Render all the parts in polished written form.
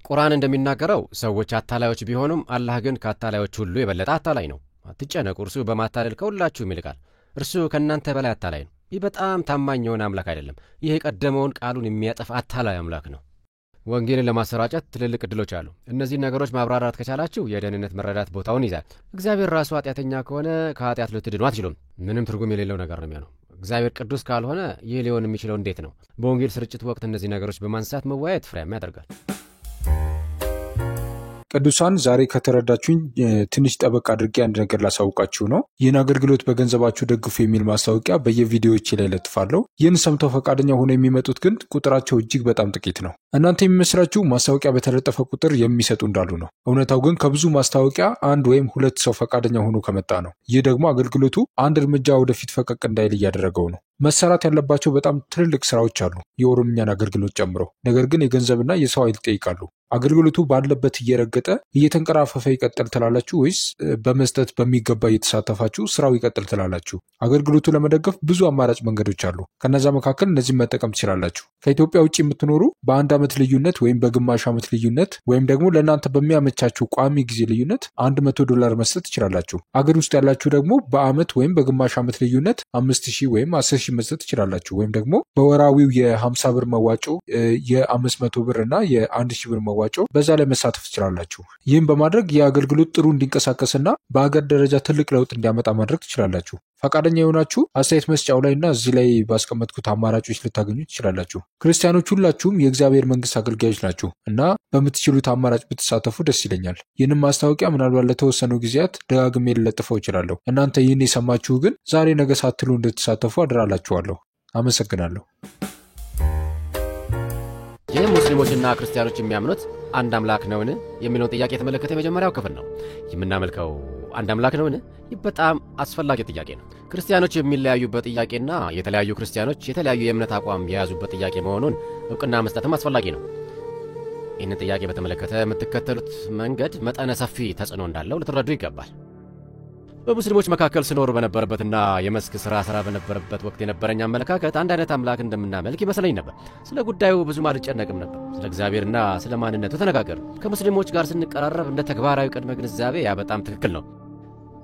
ቁርአን እንደሚናገረው ሰዎች አታላዮች ቢሆኑም አላህ ግን ከአታላዮች ሁሉ የበለጠ አታላይ ነው። አትጨነቁ፣ እርሱ በማታለል ከሁላችሁም ይልቃል። እርሱ ከእናንተ በላይ አታላይ ነው። ይህ በጣም ታማኝ የሆነ አምላክ አይደለም። ይህ የቀደመውን ቃሉን የሚያጠፍ አታላይ አምላክ ነው። ወንጌልን ለማሰራጨት ትልልቅ ዕድሎች አሉ። እነዚህን ነገሮች ማብራራት ከቻላችሁ የደህንነት መረዳት ቦታውን ይዛል። እግዚአብሔር ራሱ ኃጢአተኛ ከሆነ ከኃጢአት ልትድኑ አትችሉም። ምንም ትርጉም የሌለው ነገር ነው የሚሆነው። እግዚአብሔር ቅዱስ ካልሆነ ይህ ሊሆን የሚችለው እንዴት ነው? በወንጌል ስርጭት ወቅት እነዚህ ነገሮች በማንሳት መወያየት ፍሬያማ ያደርጋል። ቅዱሳን ዛሬ ከተረዳችሁኝ ትንሽ ጠበቅ አድርጌ አንድ ነገር ላሳውቃችሁ ነው። ይህን አገልግሎት በገንዘባችሁ ደግፉ የሚል ማስታወቂያ በየቪዲዮዎቼ ላይ ለጥፋለሁ። ይህን ሰምተው ፈቃደኛ ሆነው የሚመጡት ግን ቁጥራቸው እጅግ በጣም ጥቂት ነው። እናንተ የሚመስላችሁ ማስታወቂያ በተለጠፈ ቁጥር የሚሰጡ እንዳሉ ነው። እውነታው ግን ከብዙ ማስታወቂያ አንድ ወይም ሁለት ሰው ፈቃደኛ ሆኖ ከመጣ ነው። ይህ ደግሞ አገልግሎቱ አንድ እርምጃ ወደፊት ፈቀቅ እንዳይል እያደረገው ነው። መሰራት ያለባቸው በጣም ትልልቅ ስራዎች አሉ፣ የኦሮምኛን አገልግሎት ጨምሮ። ነገር ግን የገንዘብና የሰው ኃይል ይጠይቃሉ። አገልግሎቱ ባለበት እየረገጠ እየተንቀራፈፈ ይቀጥል ትላላችሁ ወይስ በመስጠት በሚገባ እየተሳተፋችሁ ስራው ይቀጥል ትላላችሁ? አገልግሎቱ ለመደገፍ ብዙ አማራጭ መንገዶች አሉ። ከነዛ መካከል እነዚህን መጠቀም ትችላላችሁ። ከኢትዮጵያ ውጭ የምትኖሩ በአንድ ዓመት ልዩነት ወይም በግማሽ ዓመት ልዩነት ወይም ደግሞ ለእናንተ በሚያመቻችሁ ቋሚ ጊዜ ልዩነት $100 መስጠት ትችላላችሁ። አገር ውስጥ ያላችሁ ደግሞ በዓመት ወይም በግማሽ ዓመት ልዩነት 5,000 ወይም 10,000 መስጠት ትችላላችሁ። ወይም ደግሞ በወራዊው የ50 ብር መዋጮ የ500 ብር እና የ1,000 ብር መዋጮ በዛ ላይ መሳተፍ ትችላላችሁ። ይህም በማድረግ የአገልግሎት ጥሩ እንዲንቀሳቀስና በአገር ደረጃ ትልቅ ለውጥ እንዲያመጣ ማድረግ ትችላላችሁ። ፈቃደኛ የሆናችሁ አስተያየት መስጫው ላይ እና እዚህ ላይ ባስቀመጥኩት አማራጮች ልታገኙ ትችላላችሁ። ክርስቲያኖች ሁላችሁም የእግዚአብሔር መንግስት አገልጋዮች ናችሁ እና በምትችሉት አማራጭ ብትሳተፉ ደስ ይለኛል። ይህንም ማስታወቂያ ምናልባት ለተወሰኑ ጊዜያት ደጋግሜ ልለጥፈው እችላለሁ። እናንተ ይህን የሰማችሁ ግን ዛሬ ነገ ሳትሉ እንድትሳተፉ አደራላችኋለሁ። አመሰግናለሁ። ይህ ሙስሊሞችና ክርስቲያኖች የሚያምኑት አንድ አምላክ ነውን የሚለውን ጥያቄ የተመለከተ የመጀመሪያው ክፍል ነው። የምናመልከው አንድ አምላክ ነውን? ይህ በጣም አስፈላጊ ጥያቄ ነው። ክርስቲያኖች የሚለያዩበት ጥያቄና የተለያዩ ክርስቲያኖች የተለያዩ የእምነት አቋም የያዙበት ጥያቄ መሆኑን እውቅና መስጠትም አስፈላጊ ነው። ይህንን ጥያቄ በተመለከተ የምትከተሉት መንገድ መጠነ ሰፊ ተጽዕኖ እንዳለው ልትረዱ ይገባል። በሙስሊሞች መካከል ስኖር በነበረበትና የመስክ ስራ በነበረበት ወቅት የነበረኝ አመለካከት አንድ አይነት አምላክ እንደምናመልክ ይመስለኝ ነበር። ስለ ጉዳዩ ብዙም አልጨነቅም ነበር። ስለ እግዚአብሔርና ስለ ማንነቱ ተነጋገር። ከሙስሊሞች ጋር ስንቀራረብ እንደ ተግባራዊ ቅድመ ግንዛቤ ያ በጣም ትክክል ነው።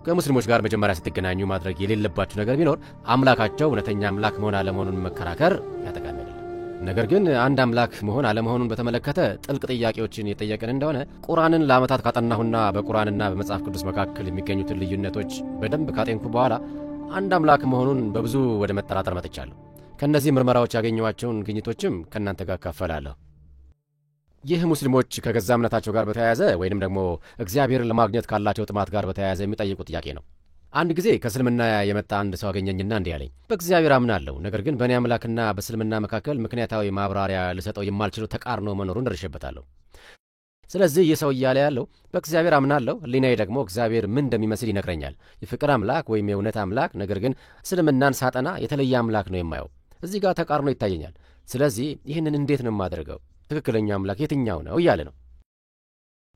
ከሙስሊሞች ጋር መጀመሪያ ስትገናኙ ማድረግ የሌለባችሁ ነገር ቢኖር አምላካቸው እውነተኛ አምላክ መሆን አለመሆኑን መከራከር ያጠቃሚ አይደለም። ነገር ግን አንድ አምላክ መሆን አለመሆኑን በተመለከተ ጥልቅ ጥያቄዎችን የጠየቅን እንደሆነ ቁርአንን ለዓመታት ካጠናሁና በቁርአንና በመጽሐፍ ቅዱስ መካከል የሚገኙትን ልዩነቶች በደንብ ካጤንኩ በኋላ አንድ አምላክ መሆኑን በብዙ ወደ መጠራጠር መጥቻለሁ። ከእነዚህ ምርመራዎች ያገኘኋቸውን ግኝቶችም ከእናንተ ጋር ካፈላለሁ። ይህ ሙስሊሞች ከገዛ እምነታቸው ጋር በተያያዘ ወይንም ደግሞ እግዚአብሔርን ለማግኘት ካላቸው ጥማት ጋር በተያያዘ የሚጠይቁ ጥያቄ ነው። አንድ ጊዜ ከእስልምና የመጣ አንድ ሰው አገኘኝና እንዲህ አለኝ። በእግዚአብሔር አምናለሁ፣ ነገር ግን በእኔ አምላክና በእስልምና መካከል ምክንያታዊ ማብራሪያ ልሰጠው የማልችለው ተቃርኖ መኖሩን ደርሼበታለሁ። ስለዚህ ይህ ሰው እያለ ያለው በእግዚአብሔር አምናለሁ፣ ሕሊናዬ ደግሞ እግዚአብሔር ምን እንደሚመስል ይነግረኛል። የፍቅር አምላክ ወይም የእውነት አምላክ፣ ነገር ግን እስልምናን ሳጠና የተለየ አምላክ ነው የማየው። እዚህ ጋር ተቃርኖ ይታየኛል። ስለዚህ ይህንን እንዴት ነው የማደርገው? ትክክለኛ አምላክ የትኛው ነው እያለ ነው።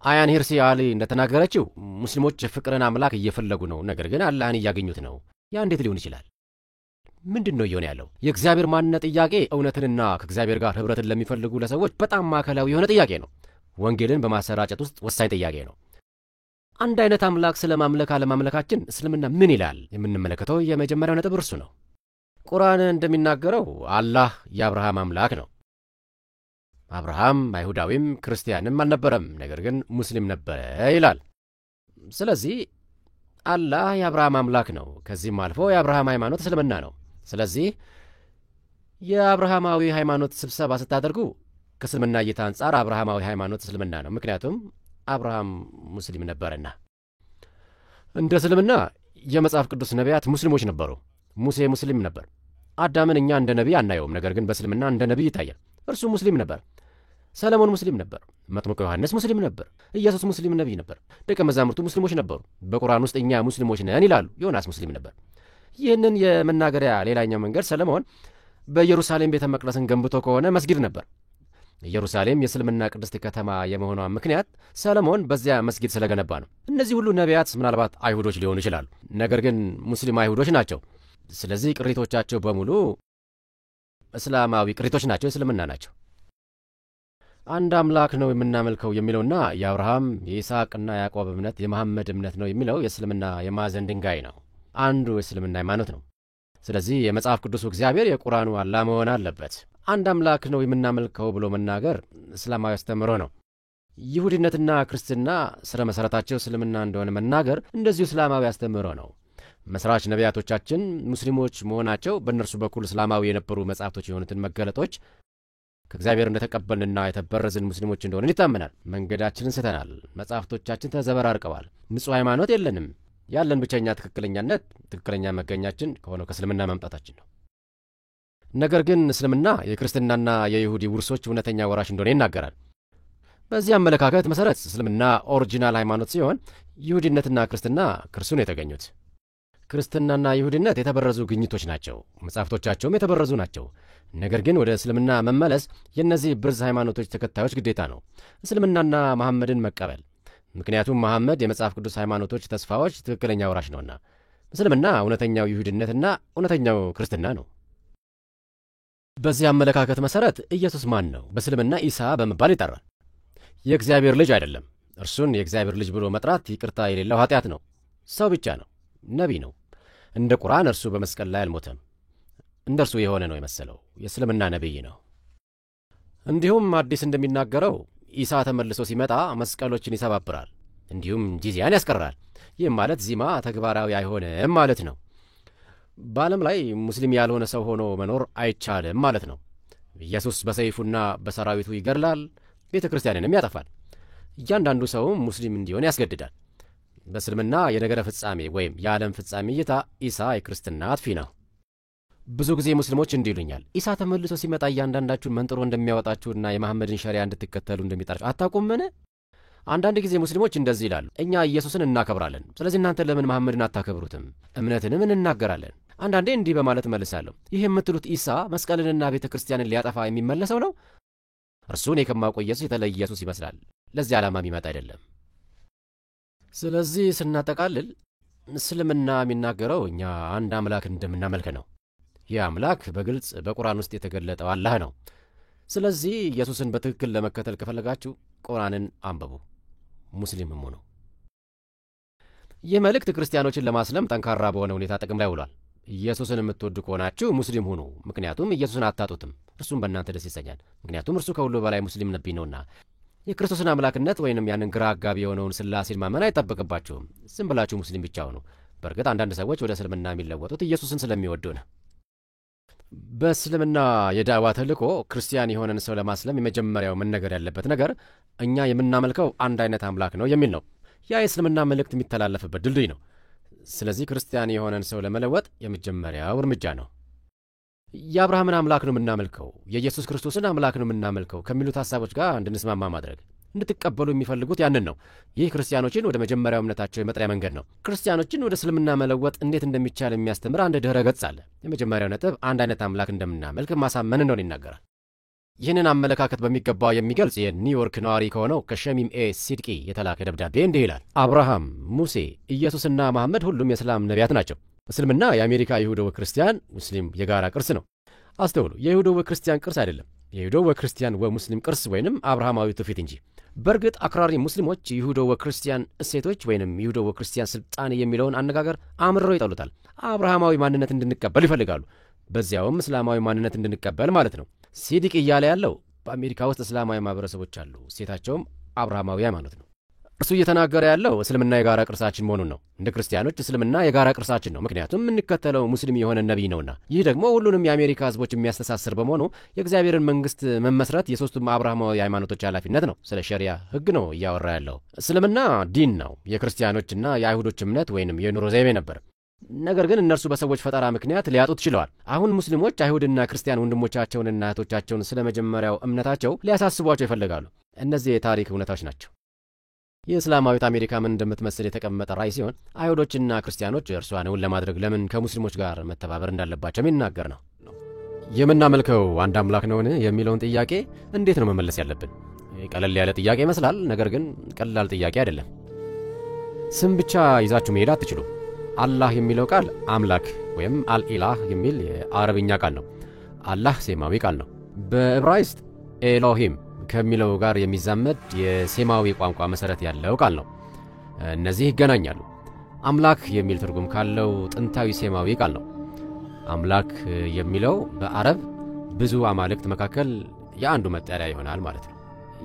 አያን ሂርሲ አሊ እንደተናገረችው ሙስሊሞች የፍቅርን አምላክ እየፈለጉ ነው፣ ነገር ግን አላህን እያገኙት ነው። ያ እንዴት ሊሆን ይችላል? ምንድን ነው እየሆነ ያለው? የእግዚአብሔር ማንነት ጥያቄ እውነትንና ከእግዚአብሔር ጋር ኅብረትን ለሚፈልጉ ለሰዎች በጣም ማዕከላዊ የሆነ ጥያቄ ነው። ወንጌልን በማሰራጨት ውስጥ ወሳኝ ጥያቄ ነው። አንድ አይነት አምላክ ስለ ማምለክ አለማምለካችን እስልምና ምን ይላል? የምንመለከተው የመጀመሪያው ነጥብ እርሱ ነው። ቁርአን እንደሚናገረው አላህ የአብርሃም አምላክ ነው። አብርሃም አይሁዳዊም ክርስቲያንም አልነበረም፣ ነገር ግን ሙስሊም ነበረ ይላል። ስለዚህ አላህ የአብርሃም አምላክ ነው። ከዚህም አልፎ የአብርሃም ሃይማኖት እስልምና ነው። ስለዚህ የአብርሃማዊ ሃይማኖት ስብሰባ ስታደርጉ ከእስልምና እይታ አንጻር አብርሃማዊ ሃይማኖት እስልምና ነው፣ ምክንያቱም አብርሃም ሙስሊም ነበርና። እንደ እስልምና የመጽሐፍ ቅዱስ ነቢያት ሙስሊሞች ነበሩ። ሙሴ ሙስሊም ነበር። አዳምን እኛ እንደ ነቢይ አናየውም፣ ነገር ግን በእስልምና እንደ ነቢይ ይታያል። እርሱ ሙስሊም ነበር። ሰለሞን ሙስሊም ነበር። መጥምቁ ዮሐንስ ሙስሊም ነበር። ኢየሱስ ሙስሊም ነቢይ ነበር። ደቀ መዛሙርቱ ሙስሊሞች ነበሩ። በቁርአን ውስጥ እኛ ሙስሊሞች ነን ይላሉ። ዮናስ ሙስሊም ነበር። ይህንን የመናገሪያ ሌላኛው መንገድ ሰለሞን በኢየሩሳሌም ቤተ መቅደስን ገንብቶ ከሆነ መስጊድ ነበር። ኢየሩሳሌም የእስልምና ቅድስት ከተማ የመሆኗ ምክንያት ሰለሞን በዚያ መስጊድ ስለገነባ ነው። እነዚህ ሁሉ ነቢያት ምናልባት አይሁዶች ሊሆኑ ይችላሉ፣ ነገር ግን ሙስሊም አይሁዶች ናቸው። ስለዚህ ቅሪቶቻቸው በሙሉ እስላማዊ ቅሪቶች ናቸው፣ እስልምና ናቸው። አንድ አምላክ ነው የምናመልከው የሚለውና የአብርሃም የይስሐቅና ያዕቆብ እምነት የመሐመድ እምነት ነው የሚለው የእስልምና የማዕዘን ድንጋይ ነው። አንዱ የእስልምና ሃይማኖት ነው። ስለዚህ የመጽሐፍ ቅዱሱ እግዚአብሔር የቁርአኑ አላህ መሆን አለበት። አንድ አምላክ ነው የምናመልከው ብሎ መናገር እስላማዊ አስተምህሮ ነው። ይሁዲነትና ክርስትና ስረ መሠረታቸው እስልምና እንደሆነ መናገር እንደዚሁ እስላማዊ አስተምህሮ ነው። መስራች ነቢያቶቻችን ሙስሊሞች መሆናቸው በእነርሱ በኩል እስላማዊ የነበሩ መጻሕፍቶች የሆኑትን መገለጦች ከእግዚአብሔር እንደተቀበልንና የተበረዝን ሙስሊሞች እንደሆንን ይታመናል። መንገዳችንን ስተናል። መጻሕፍቶቻችን ተዘበራርቀዋል። ንጹሕ ሃይማኖት የለንም። ያለን ብቸኛ ትክክለኛነት ትክክለኛ መገኛችን ከሆነው ከእስልምና መምጣታችን ነው። ነገር ግን እስልምና የክርስትናና የይሁዲ ውርሶች እውነተኛ ወራሽ እንደሆነ ይናገራል። በዚህ አመለካከት መሠረት እስልምና ኦሪጂናል ሃይማኖት ሲሆን ይሁዲነትና ክርስትና ከእርሱ ነው የተገኙት። ክርስትናና ይሁዲነት የተበረዙ ግኝቶች ናቸው። መጻሕፍቶቻቸውም የተበረዙ ናቸው። ነገር ግን ወደ እስልምና መመለስ የእነዚህ ብርዝ ሃይማኖቶች ተከታዮች ግዴታ ነው። እስልምናና መሐመድን መቀበል። ምክንያቱም መሐመድ የመጽሐፍ ቅዱስ ሃይማኖቶች ተስፋዎች ትክክለኛ ወራሽ ነውና። እስልምና እውነተኛው ይሁዲነትና እውነተኛው ክርስትና ነው። በዚህ አመለካከት መሠረት ኢየሱስ ማን ነው? በእስልምና ኢሳ በመባል ይጠራል። የእግዚአብሔር ልጅ አይደለም። እርሱን የእግዚአብሔር ልጅ ብሎ መጥራት ይቅርታ የሌለው ኃጢአት ነው። ሰው ብቻ ነው። ነቢይ ነው። እንደ ቁርአን እርሱ በመስቀል ላይ አልሞተም። እንደ እርሱ የሆነ ነው የመሰለው። የእስልምና ነቢይ ነው። እንዲሁም አዲስ እንደሚናገረው ኢሳ ተመልሶ ሲመጣ መስቀሎችን ይሰባብራል፣ እንዲሁም ጂዚያን ያስቀራል። ይህም ማለት ዚማ ተግባራዊ አይሆንም ማለት ነው። በዓለም ላይ ሙስሊም ያልሆነ ሰው ሆኖ መኖር አይቻልም ማለት ነው። ኢየሱስ በሰይፉና በሰራዊቱ ይገድላል፣ ቤተ ክርስቲያንንም ያጠፋል። እያንዳንዱ ሰውም ሙስሊም እንዲሆን ያስገድዳል። በእስልምና የነገረ ፍጻሜ ወይም የዓለም ፍጻሜ እይታ ኢሳ የክርስትና አጥፊ ነው። ብዙ ጊዜ ሙስሊሞች እንዲህ ይሉኛል፣ ኢሳ ተመልሶ ሲመጣ እያንዳንዳችሁን መንጥሮ እንደሚያወጣችሁና የመሐመድን ሸሪያ እንድትከተሉ እንደሚጠራችሁ አታውቁምን? አንዳንድ ጊዜ ሙስሊሞች እንደዚህ ይላሉ፣ እኛ ኢየሱስን እናከብራለን፣ ስለዚህ እናንተ ለምን መሐመድን አታከብሩትም? እምነትንም እንናገራለን። አንዳንዴ እንዲህ በማለት እመልሳለሁ፣ ይህ የምትሉት ኢሳ መስቀልንና ቤተ ክርስቲያንን ሊያጠፋ የሚመለሰው ነው? እርሱ እኔ ከማውቀው ኢየሱስ የተለየ ኢየሱስ ይመስላል። ለዚህ ዓላማ የሚመጣ አይደለም። ስለዚህ ስናጠቃልል እስልምና የሚናገረው እኛ አንድ አምላክ እንደምናመልክ ነው። ይህ አምላክ በግልጽ በቁርአን ውስጥ የተገለጠው አላህ ነው። ስለዚህ ኢየሱስን በትክክል ለመከተል ከፈለጋችሁ ቁርአንን አንብቡ፣ ሙስሊምም ሁኑ። ይህ መልእክት ክርስቲያኖችን ለማስለም ጠንካራ በሆነ ሁኔታ ጥቅም ላይ ውሏል። ኢየሱስን የምትወዱ ከሆናችሁ ሙስሊም ሁኑ፣ ምክንያቱም ኢየሱስን አታጡትም። እርሱም በእናንተ ደስ ይሰኛል፣ ምክንያቱም እርሱ ከሁሉ በላይ ሙስሊም ነቢይ ነውና። የክርስቶስን አምላክነት ወይንም ያንን ግራ አጋቢ የሆነውን ሥላሴን ማመን አይጠበቅባችሁም። ዝም ብላችሁ ሙስሊም ብቻ ሁኑ። በእርግጥ አንዳንድ ሰዎች ወደ እስልምና የሚለወጡት ኢየሱስን ስለሚወዱ ነው። በእስልምና የዳዕዋ ተልእኮ ክርስቲያን የሆነን ሰው ለማስለም የመጀመሪያው መነገር ያለበት ነገር እኛ የምናመልከው አንድ አይነት አምላክ ነው የሚል ነው። ያ የእስልምና መልእክት የሚተላለፍበት ድልድይ ነው። ስለዚህ ክርስቲያን የሆነን ሰው ለመለወጥ የመጀመሪያው እርምጃ ነው። የአብርሃምን አምላክ ነው የምናመልከው፣ የኢየሱስ ክርስቶስን አምላክ ነው የምናመልከው ከሚሉት ሐሳቦች ጋር እንድንስማማ ማድረግ። እንድትቀበሉ የሚፈልጉት ያንን ነው። ይህ ክርስቲያኖችን ወደ መጀመሪያው እምነታቸው የመጥሪያ መንገድ ነው። ክርስቲያኖችን ወደ እስልምና መለወጥ እንዴት እንደሚቻል የሚያስተምር አንድ ድኅረ ገጽ አለ። የመጀመሪያው ነጥብ አንድ አይነት አምላክ እንደምናመልክ ማሳመን እንደሆነ ይናገራል። ይህንን አመለካከት በሚገባ የሚገልጽ የኒውዮርክ ነዋሪ ከሆነው ከሸሚም ኤ ሲድቂ የተላከ ደብዳቤ እንዲህ ይላል። አብርሃም፣ ሙሴ፣ ኢየሱስና መሐመድ ሁሉም የእስላም ነቢያት ናቸው። እስልምና የአሜሪካ ይሁዶ ወክርስቲያን ሙስሊም የጋራ ቅርስ ነው። አስተውሉ፣ የይሁዶ ወክርስቲያን ቅርስ አይደለም። የይሁዶ ወክርስቲያን ወሙስሊም ቅርስ ወይንም አብርሃማዊ ትውፊት እንጂ። በእርግጥ አክራሪ ሙስሊሞች ይሁዶ ወክርስቲያን እሴቶች ወይንም ይሁዶ ወክርስቲያን ስልጣኔ የሚለውን አነጋገር አምርረው ይጠሉታል። አብርሃማዊ ማንነት እንድንቀበል ይፈልጋሉ። በዚያውም እስላማዊ ማንነት እንድንቀበል ማለት ነው። ሲዲቅ እያለ ያለው በአሜሪካ ውስጥ እስላማዊ ማህበረሰቦች አሉ፣ እሴታቸውም አብርሃማዊ ሃይማኖት ነው። እርሱ እየተናገረ ያለው እስልምና የጋራ ቅርሳችን መሆኑን ነው። እንደ ክርስቲያኖች እስልምና የጋራ ቅርሳችን ነው፣ ምክንያቱም የምንከተለው ሙስሊም የሆነ ነቢይ ነውና። ይህ ደግሞ ሁሉንም የአሜሪካ ሕዝቦች የሚያስተሳስር በመሆኑ የእግዚአብሔርን መንግስት መመስረት የሦስቱም አብርሃማዊ ሃይማኖቶች ኃላፊነት ነው። ስለ ሸሪያ ሕግ ነው እያወራ ያለው። እስልምና ዲን ነው፣ የክርስቲያኖችና የአይሁዶች እምነት ወይንም የኑሮ ዘይቤ ነበር። ነገር ግን እነርሱ በሰዎች ፈጠራ ምክንያት ሊያጡት ችለዋል። አሁን ሙስሊሞች አይሁድና ክርስቲያን ወንድሞቻቸውንና እህቶቻቸውን ስለ መጀመሪያው እምነታቸው ሊያሳስቧቸው ይፈልጋሉ። እነዚህ የታሪክ እውነታዎች ናቸው። የእስላማዊት አሜሪካ ምን እንደምትመስል የተቀመጠ ራዕይ ሲሆን አይሁዶችና ክርስቲያኖች እርሷን እውን ለማድረግ ለምን ከሙስሊሞች ጋር መተባበር እንዳለባቸው የሚናገር ነው። የምናመልከው አንድ አምላክ ነውን የሚለውን ጥያቄ እንዴት ነው መመለስ ያለብን? ቀለል ያለ ጥያቄ ይመስላል፣ ነገር ግን ቀላል ጥያቄ አይደለም። ስም ብቻ ይዛችሁ መሄድ አትችሉም። አላህ የሚለው ቃል አምላክ ወይም አልኢላህ የሚል የአረብኛ ቃል ነው። አላህ ሴማዊ ቃል ነው። በዕብራይስጥ ኤሎሂም ከሚለው ጋር የሚዛመድ የሴማዊ ቋንቋ መሰረት ያለው ቃል ነው። እነዚህ ይገናኛሉ። አምላክ የሚል ትርጉም ካለው ጥንታዊ ሴማዊ ቃል ነው። አምላክ የሚለው በአረብ ብዙ አማልክት መካከል የአንዱ መጠሪያ ይሆናል ማለት ነው።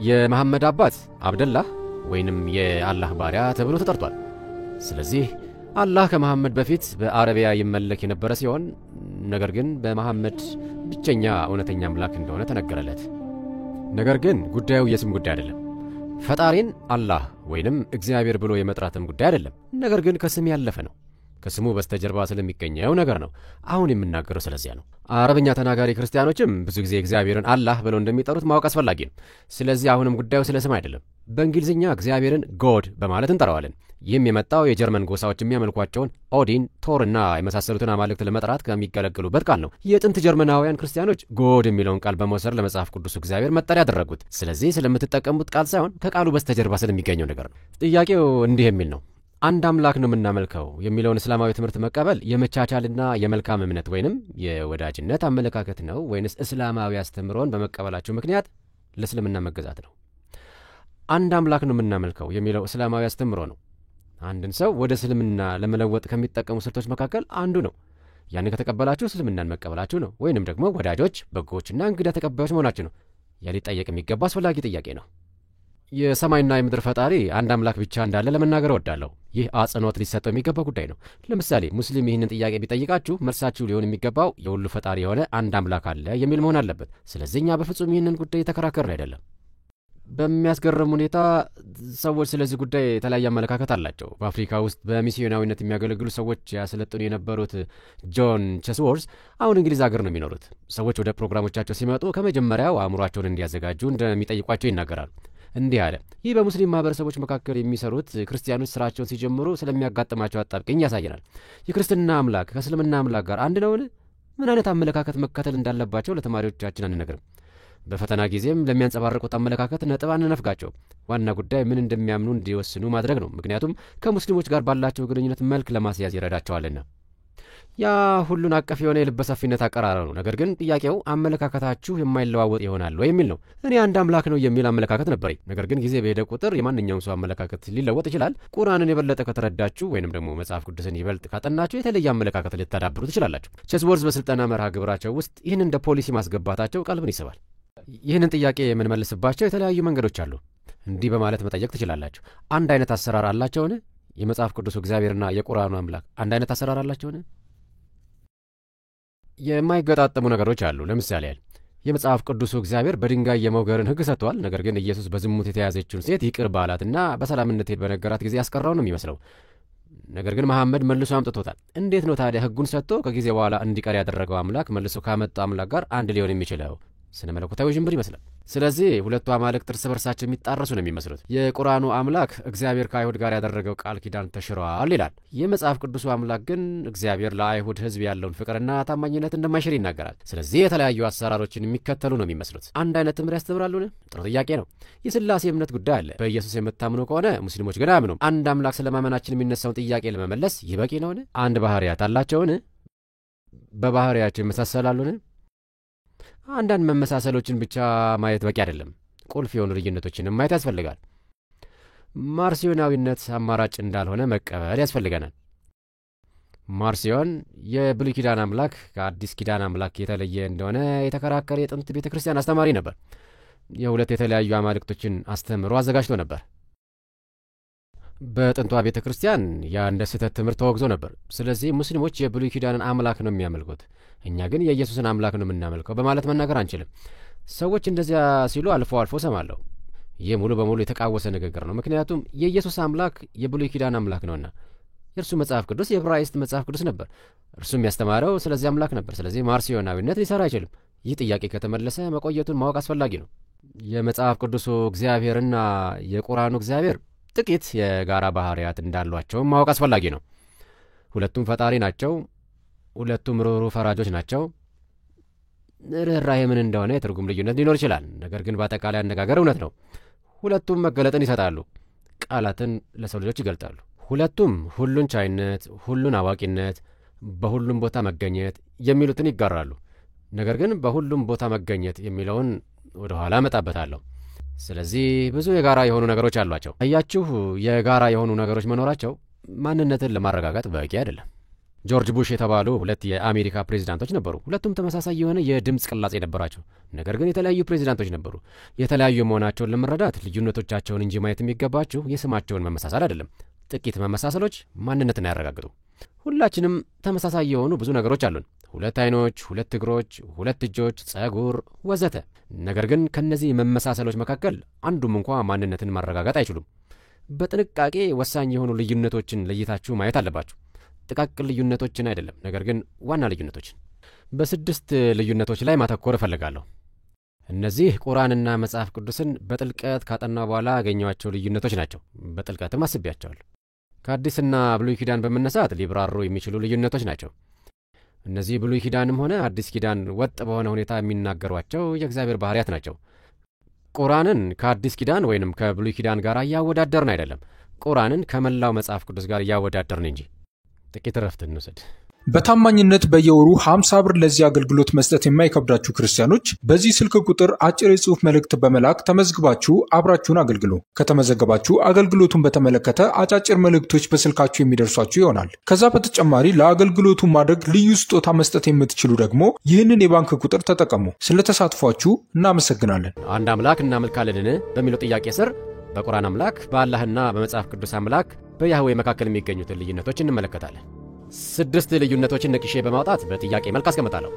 የመሐመድ አባት አብደላህ ወይንም የአላህ ባሪያ ተብሎ ተጠርቷል። ስለዚህ አላህ ከመሐመድ በፊት በአረቢያ ይመለክ የነበረ ሲሆን ነገር ግን በመሐመድ ብቸኛ እውነተኛ አምላክ እንደሆነ ተነገረለት። ነገር ግን ጉዳዩ የስም ጉዳይ አይደለም። ፈጣሪን አላህ ወይንም እግዚአብሔር ብሎ የመጥራትም ጉዳይ አይደለም። ነገር ግን ከስም ያለፈ ነው። ከስሙ በስተጀርባ ስለሚገኘው ነገር ነው አሁን የምናገረው። ስለዚያ ነው አረብኛ ተናጋሪ ክርስቲያኖችም ብዙ ጊዜ እግዚአብሔርን አላህ ብለው እንደሚጠሩት ማወቅ አስፈላጊ ነው። ስለዚህ አሁንም ጉዳዩ ስለ ስም አይደለም። በእንግሊዝኛ እግዚአብሔርን ጎድ በማለት እንጠራዋለን። ይህም የመጣው የጀርመን ጎሳዎች የሚያመልኳቸውን ኦዲን፣ ቶርና የመሳሰሉትን አማልክት ለመጥራት ከሚገለግሉበት ቃል ነው። የጥንት ጀርመናውያን ክርስቲያኖች ጎድ የሚለውን ቃል በመውሰድ ለመጽሐፍ ቅዱስ እግዚአብሔር መጠሪያ ያደረጉት። ስለዚህ ስለምትጠቀሙት ቃል ሳይሆን ከቃሉ በስተጀርባ ስለሚገኘው ነገር ነው። ጥያቄው እንዲህ የሚል ነው። አንድ አምላክ ነው የምናመልከው የሚለውን እስላማዊ ትምህርት መቀበል የመቻቻልና የመልካም እምነት ወይንም የወዳጅነት አመለካከት ነው ወይንስ እስላማዊ አስተምሮን በመቀበላቸው ምክንያት ለእስልምና መገዛት ነው? አንድ አምላክ ነው የምናመልከው የሚለው እስላማዊ አስተምሮ ነው። አንድን ሰው ወደ እስልምና ለመለወጥ ከሚጠቀሙ ስልቶች መካከል አንዱ ነው። ያን ከተቀበላችሁ እስልምናን መቀበላችሁ ነው፣ ወይንም ደግሞ ወዳጆች፣ በጎችና እንግዳ ተቀባዮች መሆናችሁ ነው። ያ ሊጠየቅ የሚገባ አስፈላጊ ጥያቄ ነው። የሰማይና የምድር ፈጣሪ አንድ አምላክ ብቻ እንዳለ ለመናገር እወዳለሁ። ይህ አጽንኦት ሊሰጠው የሚገባ ጉዳይ ነው። ለምሳሌ ሙስሊም ይህንን ጥያቄ ቢጠይቃችሁ መልሳችሁ ሊሆን የሚገባው የሁሉ ፈጣሪ የሆነ አንድ አምላክ አለ የሚል መሆን አለበት። ስለዚህ እኛ በፍጹም ይህንን ጉዳይ የተከራከርን አይደለም። በሚያስገርም ሁኔታ ሰዎች ስለዚህ ጉዳይ የተለያየ አመለካከት አላቸው። በአፍሪካ ውስጥ በሚስዮናዊነት የሚያገለግሉ ሰዎች ያሰለጥኑ የነበሩት ጆን ቸስወርዝ አሁን እንግሊዝ ሀገር ነው የሚኖሩት። ሰዎች ወደ ፕሮግራሞቻቸው ሲመጡ ከመጀመሪያው አእምሯቸውን እንዲያዘጋጁ እንደሚጠይቋቸው ይናገራሉ። እንዲህ አለ። ይህ በሙስሊም ማህበረሰቦች መካከል የሚሰሩት ክርስቲያኖች ስራቸውን ሲጀምሩ ስለሚያጋጥማቸው አጣብቅኝ ያሳየናል። የክርስትና አምላክ ከእስልምና አምላክ ጋር አንድ ነውን? ምን አይነት አመለካከት መከተል እንዳለባቸው ለተማሪዎቻችን አንነግርም። በፈተና ጊዜም ለሚያንጸባርቁት አመለካከት ነጥብ አንነፍጋቸው። ዋና ጉዳይ ምን እንደሚያምኑ እንዲወስኑ ማድረግ ነው። ምክንያቱም ከሙስሊሞች ጋር ባላቸው ግንኙነት መልክ ለማስያዝ ይረዳቸዋልና። ያ ሁሉን አቀፍ የሆነ የልበ ሰፊነት አቀራረብ ነው። ነገር ግን ጥያቄው አመለካከታችሁ የማይለዋወጥ ይሆናል ወይ የሚል ነው። እኔ አንድ አምላክ ነው የሚል አመለካከት ነበረኝ። ነገር ግን ጊዜ በሄደ ቁጥር የማንኛውም ሰው አመለካከት ሊለወጥ ይችላል። ቁርአንን የበለጠ ከተረዳችሁ ወይንም ደግሞ መጽሐፍ ቅዱስን ይበልጥ ካጠናችሁ የተለየ አመለካከት ልታዳብሩ ትችላላችሁ። ቸስወርዝ በስልጠና መርሃ ግብራቸው ውስጥ ይህን እንደ ፖሊሲ ማስገባታቸው ቀልብን ይስባል። ይህንን ጥያቄ የምንመልስባቸው የተለያዩ መንገዶች አሉ። እንዲህ በማለት መጠየቅ ትችላላችሁ። አንድ አይነት አሰራር አላቸውን? የመጽሐፍ ቅዱሱ እግዚአብሔርና የቁርአኑ አምላክ አንድ አይነት አሰራር አላቸውን? የማይገጣጠሙ ነገሮች አሉ። ለምሳሌ የመጽሐፍ ቅዱሱ እግዚአብሔር በድንጋይ የመውገርን ሕግ ሰጥቷል። ነገር ግን ኢየሱስ በዝሙት የተያዘችውን ሴት ይቅር ባላትና በሰላም እንድትሄድ በነገራት ጊዜ ያስቀራው ነው የሚመስለው። ነገር ግን መሐመድ መልሶ አምጥቶታል። እንዴት ነው ታዲያ ሕጉን ሰጥቶ ከጊዜ በኋላ እንዲቀር ያደረገው አምላክ መልሶ ካመጣው አምላክ ጋር አንድ ሊሆን የሚችለው? ስነ መለኮታዊ ዥንብር ይመስላል። ስለዚህ ሁለቱ አማልክት እርስ በርሳቸው የሚጣረሱ ነው የሚመስሉት። የቁርአኑ አምላክ እግዚአብሔር ከአይሁድ ጋር ያደረገው ቃል ኪዳን ተሽሯል ይላል። የመጽሐፍ ቅዱሱ አምላክ ግን እግዚአብሔር ለአይሁድ ሕዝብ ያለውን ፍቅርና ታማኝነት እንደማይሽር ይናገራል። ስለዚህ የተለያዩ አሰራሮችን የሚከተሉ ነው የሚመስሉት። አንድ አይነት ትምህርት ያስተምራሉን? ጥሩ ጥያቄ ነው። የሥላሴ እምነት ጉዳይ አለ። በኢየሱስ የምታምኑ ከሆነ ሙስሊሞች ግን አያምኑም። አንድ አምላክ ስለማመናችን የሚነሳውን ጥያቄ ለመመለስ ይህ በቂ ነውን? አንድ ባህርያት አላቸውን? በባህርያቸው ይመሳሰላሉን? አንዳንድ መመሳሰሎችን ብቻ ማየት በቂ አይደለም። ቁልፍ የሆኑ ልዩነቶችንም ማየት ያስፈልጋል። ማርሲዮናዊነት አማራጭ እንዳልሆነ መቀበል ያስፈልገናል። ማርሲዮን የብሉይ ኪዳን አምላክ ከአዲስ ኪዳን አምላክ የተለየ እንደሆነ የተከራከረ የጥንት ቤተ ክርስቲያን አስተማሪ ነበር። የሁለት የተለያዩ አማልክቶችን አስተምሮ አዘጋጅቶ ነበር። በጥንቷ ቤተ ክርስቲያን ያ እንደ ስህተት ትምህርት ተወግዞ ነበር። ስለዚህ ሙስሊሞች የብሉይ ኪዳንን አምላክ ነው የሚያመልኩት፣ እኛ ግን የኢየሱስን አምላክ ነው የምናመልከው በማለት መናገር አንችልም። ሰዎች እንደዚያ ሲሉ አልፎ አልፎ ሰማለሁ። ይህ ሙሉ በሙሉ የተቃወሰ ንግግር ነው። ምክንያቱም የኢየሱስ አምላክ የብሉይ ኪዳን አምላክ ነውና የእርሱ መጽሐፍ ቅዱስ የዕብራይስጥ መጽሐፍ ቅዱስ ነበር። እርሱም ያስተማረው ስለዚህ አምላክ ነበር። ስለዚህ ማርሲዮናዊነት ሊሰራ አይችልም። ይህ ጥያቄ ከተመለሰ መቆየቱን ማወቅ አስፈላጊ ነው። የመጽሐፍ ቅዱሱ እግዚአብሔርና የቁርአኑ እግዚአብሔር ጥቂት የጋራ ባህርያት እንዳሏቸውም ማወቅ አስፈላጊ ነው። ሁለቱም ፈጣሪ ናቸው። ሁለቱም ርኅሩህ ፈራጆች ናቸው። ርኅራኄ ምን እንደሆነ የትርጉም ልዩነት ሊኖር ይችላል። ነገር ግን በአጠቃላይ አነጋገር እውነት ነው። ሁለቱም መገለጥን ይሰጣሉ፣ ቃላትን ለሰው ልጆች ይገልጣሉ። ሁለቱም ሁሉን ቻይነት፣ ሁሉን አዋቂነት፣ በሁሉም ቦታ መገኘት የሚሉትን ይጋራሉ። ነገር ግን በሁሉም ቦታ መገኘት የሚለውን ወደ ኋላ እመጣበታለሁ። ስለዚህ ብዙ የጋራ የሆኑ ነገሮች አሏቸው። አያችሁ፣ የጋራ የሆኑ ነገሮች መኖራቸው ማንነትን ለማረጋጋት በቂ አይደለም። ጆርጅ ቡሽ የተባሉ 2 የአሜሪካ ፕሬዚዳንቶች ነበሩ። ሁለቱም ተመሳሳይ የሆነ የድምፅ ቅላጼ ነበራቸው። ነገር ግን የተለያዩ ፕሬዚዳንቶች ነበሩ። የተለያዩ መሆናቸውን ለመረዳት ልዩነቶቻቸውን እንጂ ማየት የሚገባችሁ የስማቸውን መመሳሰል አይደለም። ጥቂት መመሳሰሎች ማንነትን አያረጋግጡ። ሁላችንም ተመሳሳይ የሆኑ ብዙ ነገሮች አሉን። 2 ዓይኖች፣ 2 እግሮች፣ 2 እጆች፣ ጸጉር ወዘተ። ነገር ግን ከነዚህ መመሳሰሎች መካከል አንዱም እንኳ ማንነትን ማረጋጋጥ አይችሉም። በጥንቃቄ ወሳኝ የሆኑ ልዩነቶችን ለይታችሁ ማየት አለባችሁ። ጥቃቅን ልዩነቶችን አይደለም፣ ነገር ግን ዋና ልዩነቶችን። በ6 ልዩነቶች ላይ ማተኮር እፈልጋለሁ። እነዚህ ቁርአንና መጽሐፍ ቅዱስን በጥልቀት ካጠና በኋላ ያገኘኋቸው ልዩነቶች ናቸው። በጥልቀትም አስቤያቸዋለሁ። ከአዲስና ብሉይ ኪዳን በመነሳት ሊብራሩ የሚችሉ ልዩነቶች ናቸው። እነዚህ ብሉይ ኪዳንም ሆነ አዲስ ኪዳን ወጥ በሆነ ሁኔታ የሚናገሯቸው የእግዚአብሔር ባህሪያት ናቸው። ቁርአንን ከአዲስ ኪዳን ወይንም ከብሉይ ኪዳን ጋር እያወዳደርን አይደለም። ቁርአንን ከመላው መጽሐፍ ቅዱስ ጋር እያወዳደርን እንጂ። ጥቂት ረፍት እንውሰድ። በታማኝነት በየወሩ 50 ብር ለዚህ አገልግሎት መስጠት የማይከብዳችሁ ክርስቲያኖች በዚህ ስልክ ቁጥር አጭር የጽሑፍ መልእክት በመላክ ተመዝግባችሁ አብራችሁን አገልግሉ። ከተመዘገባችሁ አገልግሎቱን በተመለከተ አጫጭር መልእክቶች በስልካችሁ የሚደርሷችሁ ይሆናል። ከዛ በተጨማሪ ለአገልግሎቱ ማድረግ ልዩ ስጦታ መስጠት የምትችሉ ደግሞ ይህንን የባንክ ቁጥር ተጠቀሙ። ስለተሳትፏችሁ እናመሰግናለን። አንድ አምላክ እናመልካለንን በሚለው ጥያቄ ስር በቁርአን አምላክ፣ በአላህና በመጽሐፍ ቅዱስ አምላክ በያህዌ መካከል የሚገኙትን ልዩነቶች እንመለከታለን። 6 ልዩነቶችን ነቅሼ በማውጣት በጥያቄ መልክ አስቀምጣለሁ።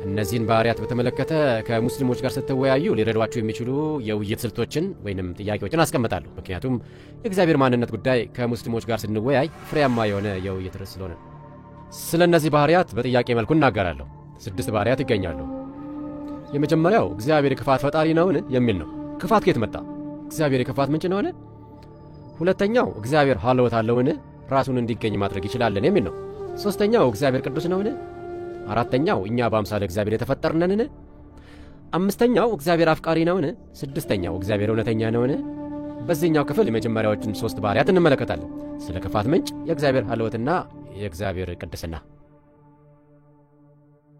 እነዚህን ባህሪያት በተመለከተ ከሙስሊሞች ጋር ስትወያዩ ሊረዷችሁ የሚችሉ የውይይት ስልቶችን ወይንም ጥያቄዎችን አስቀምጣለሁ። ምክንያቱም የእግዚአብሔር ማንነት ጉዳይ ከሙስሊሞች ጋር ስንወያይ ፍሬያማ የሆነ የውይይት ርዕስ ስለሆነ ስለ እነዚህ ባህሪያት በጥያቄ መልኩ እናገራለሁ። 6 ባህሪያት ይገኛሉ። የመጀመሪያው እግዚአብሔር የክፋት ፈጣሪ ነውን የሚል ነው። ክፋት ከየት መጣ? እግዚአብሔር የክፋት ምንጭ ነውን? ሁለተኛው እግዚአብሔር ሀልወት አለውን? ራሱን እንዲገኝ ማድረግ ይችላልን የሚል ነው። ሶስተኛው እግዚአብሔር ቅዱስ ነውን? አራተኛው እኛ በአምሳለ እግዚአብሔር የተፈጠርነንን? አምስተኛው እግዚአብሔር አፍቃሪ ነውን? ስድስተኛው እግዚአብሔር እውነተኛ ነውን? በዚህኛው ክፍል የመጀመሪያዎችን 3 ባህሪያት እንመለከታለን። ስለ ክፋት ምንጭ፣ የእግዚአብሔር ሀልወትና የእግዚአብሔር ቅድስና።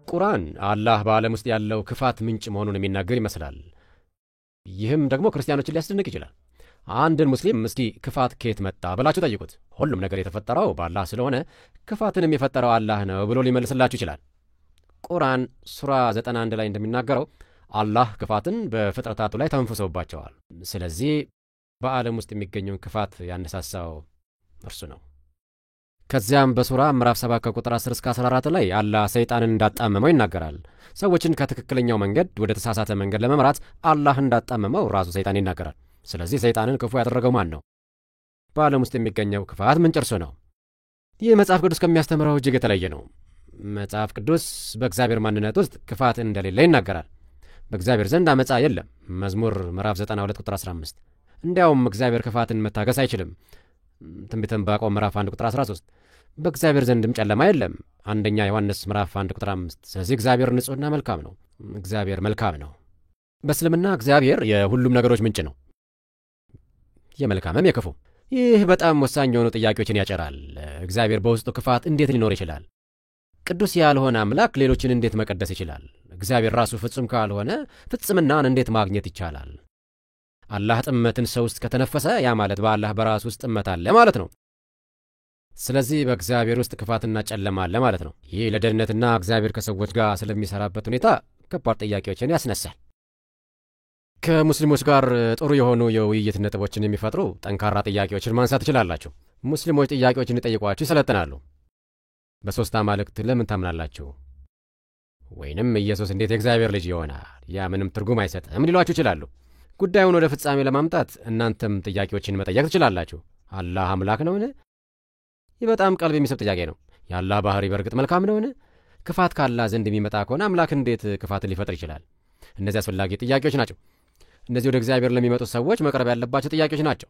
ቁርአን አላህ በዓለም ውስጥ ያለው ክፋት ምንጭ መሆኑን የሚናገር ይመስላል። ይህም ደግሞ ክርስቲያኖችን ሊያስደንቅ ይችላል። አንድን ሙስሊም እስኪ ክፋት ከየት መጣ ብላችሁ ጠይቁት። ሁሉም ነገር የተፈጠረው በአላህ ስለሆነ ክፋትንም የፈጠረው አላህ ነው ብሎ ሊመልስላችሁ ይችላል። ቁርአን ሱራ 91 ላይ እንደሚናገረው አላህ ክፋትን በፍጥረታቱ ላይ ተንፍሶባቸዋል። ስለዚህ በዓለም ውስጥ የሚገኘውን ክፋት ያነሳሳው እርሱ ነው። ከዚያም በሱራ ምዕራፍ 7 ከቁጥር 10 እስከ 14 ላይ አላህ ሰይጣንን እንዳጣመመው ይናገራል። ሰዎችን ከትክክለኛው መንገድ ወደ ተሳሳተ መንገድ ለመምራት አላህ እንዳጣመመው ራሱ ሰይጣን ይናገራል። ስለዚህ ሰይጣንን ክፉ ያደረገው ማን ነው? በዓለም ውስጥ የሚገኘው ክፋት ምንጭ እርሱ ነው። ይህ መጽሐፍ ቅዱስ ከሚያስተምረው እጅግ የተለየ ነው። መጽሐፍ ቅዱስ በእግዚአብሔር ማንነት ውስጥ ክፋት እንደሌለ ይናገራል። በእግዚአብሔር ዘንድ አመፃ የለም። መዝሙር ምዕራፍ 92 ቁጥር 15። እንዲያውም እግዚአብሔር ክፋትን መታገስ አይችልም። ትንቢተ ዕንባቆም ምዕራፍ 1 ቁጥር 13። በእግዚአብሔር ዘንድም ጨለማ የለም። አንደኛ ዮሐንስ ምዕራፍ 1 ቁጥር 5። ስለዚህ እግዚአብሔር ንጹሕና መልካም ነው። እግዚአብሔር መልካም ነው። በእስልምና እግዚአብሔር የሁሉም ነገሮች ምንጭ ነው፣ የመልካምም የክፉ። ይህ በጣም ወሳኝ የሆኑ ጥያቄዎችን ያጨራል። እግዚአብሔር በውስጡ ክፋት እንዴት ሊኖር ይችላል? ቅዱስ ያልሆነ አምላክ ሌሎችን እንዴት መቀደስ ይችላል? እግዚአብሔር ራሱ ፍጹም ካልሆነ ፍጽምናን እንዴት ማግኘት ይቻላል? አላህ ጥመትን ሰው ውስጥ ከተነፈሰ ያ ማለት በአላህ በራሱ ውስጥ ጥመት አለ ማለት ነው። ስለዚህ በእግዚአብሔር ውስጥ ክፋትና ጨለማ አለ ማለት ነው። ይህ ለደህንነትና እግዚአብሔር ከሰዎች ጋር ስለሚሰራበት ሁኔታ ከባድ ጥያቄዎችን ያስነሳል። ከሙስሊሞች ጋር ጥሩ የሆኑ የውይይት ነጥቦችን የሚፈጥሩ ጠንካራ ጥያቄዎችን ማንሳት ትችላላችሁ። ሙስሊሞች ጥያቄዎችን ይጠይቋችሁ ይሰለጥናሉ። በሦስት አማልክት ለምን ታምናላችሁ? ወይንም ኢየሱስ እንዴት የእግዚአብሔር ልጅ ይሆናል? ያ ምንም ትርጉም አይሰጥም ሊሏችሁ ይችላሉ። ጉዳዩን ወደ ፍጻሜ ለማምጣት እናንተም ጥያቄዎችን መጠየቅ ትችላላችሁ። አላህ አምላክ ነውን? ይህ በጣም ቀልብ የሚስብ ጥያቄ ነው። የአላህ ባህሪ በእርግጥ መልካም ነውን? ክፋት ካላህ ዘንድ የሚመጣ ከሆነ አምላክ እንዴት ክፋትን ሊፈጥር ይችላል? እነዚህ አስፈላጊ ጥያቄዎች ናቸው። እነዚህ ወደ እግዚአብሔር ለሚመጡት ሰዎች መቅረብ ያለባቸው ጥያቄዎች ናቸው።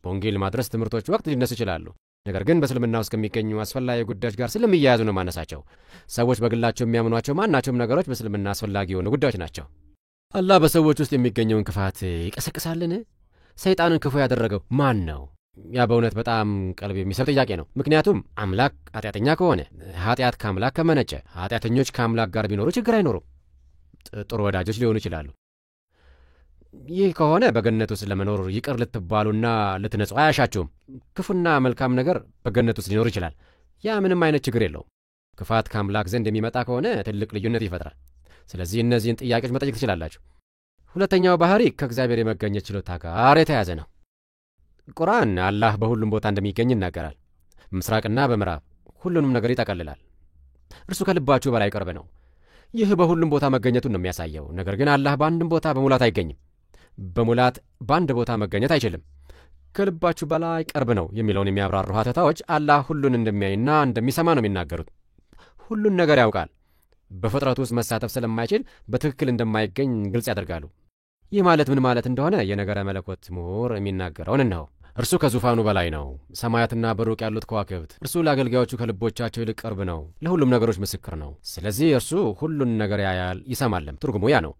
በወንጌል ማድረስ ትምህርቶች ወቅት ሊነሱ ይችላሉ። ነገር ግን በእስልምና ውስጥ ከሚገኙ አስፈላጊ ጉዳዮች ጋር ስለሚያያዙ ነው ማነሳቸው። ሰዎች በግላቸው የሚያምኗቸው ማናቸውም ነገሮች በእስልምና አስፈላጊ የሆኑ ጉዳዮች ናቸው። አላህ በሰዎች ውስጥ የሚገኘውን ክፋት ይቀሰቅሳልን? ሰይጣንን ክፉ ያደረገው ማን ነው? ያ በእውነት በጣም ቀልብ የሚስብ ጥያቄ ነው። ምክንያቱም አምላክ ኃጢአተኛ ከሆነ፣ ኃጢአት ከአምላክ ከመነጨ፣ ኃጢአተኞች ከአምላክ ጋር ቢኖሩ ችግር አይኖሩም። ጥሩ ወዳጆች ሊሆኑ ይችላሉ። ይህ ከሆነ በገነት ውስጥ ለመኖር ይቅር ልትባሉና ልትነጹ አያሻችሁም። ክፉና መልካም ነገር በገነት ውስጥ ሊኖር ይችላል። ያ ምንም አይነት ችግር የለውም። ክፋት ከአምላክ ዘንድ የሚመጣ ከሆነ ትልቅ ልዩነት ይፈጥራል። ስለዚህ እነዚህን ጥያቄዎች መጠየቅ ትችላላችሁ። ሁለተኛው ባህሪ ከእግዚአብሔር የመገኘት ችሎታ ጋር የተያዘ ነው። ቁርአን አላህ በሁሉም ቦታ እንደሚገኝ ይናገራል። ምስራቅና በምዕራብ ሁሉንም ነገር ይጠቀልላል። እርሱ ከልባችሁ በላይ ቅርብ ነው። ይህ በሁሉም ቦታ መገኘቱን ነው የሚያሳየው። ነገር ግን አላህ በአንድም ቦታ በሙላት አይገኝም። በሙላት በአንድ ቦታ መገኘት አይችልም። ከልባችሁ በላይ ቅርብ ነው የሚለውን የሚያብራሩ ሀተታዎች አላህ ሁሉን እንደሚያይና እንደሚሰማ ነው የሚናገሩት። ሁሉን ነገር ያውቃል። በፍጥረቱ ውስጥ መሳተፍ ስለማይችል በትክክል እንደማይገኝ ግልጽ ያደርጋሉ። ይህ ማለት ምን ማለት እንደሆነ የነገረ መለኮት ምሁር የሚናገረውን እነሆ። እርሱ ከዙፋኑ በላይ ነው። ሰማያትና በሩቅ ያሉት ከዋክብት፣ እርሱ ለአገልጋዮቹ ከልቦቻቸው ይልቅ ቅርብ ነው። ለሁሉም ነገሮች ምስክር ነው። ስለዚህ እርሱ ሁሉን ነገር ያያል፣ ይሰማልም። ትርጉሙ ያ ነው።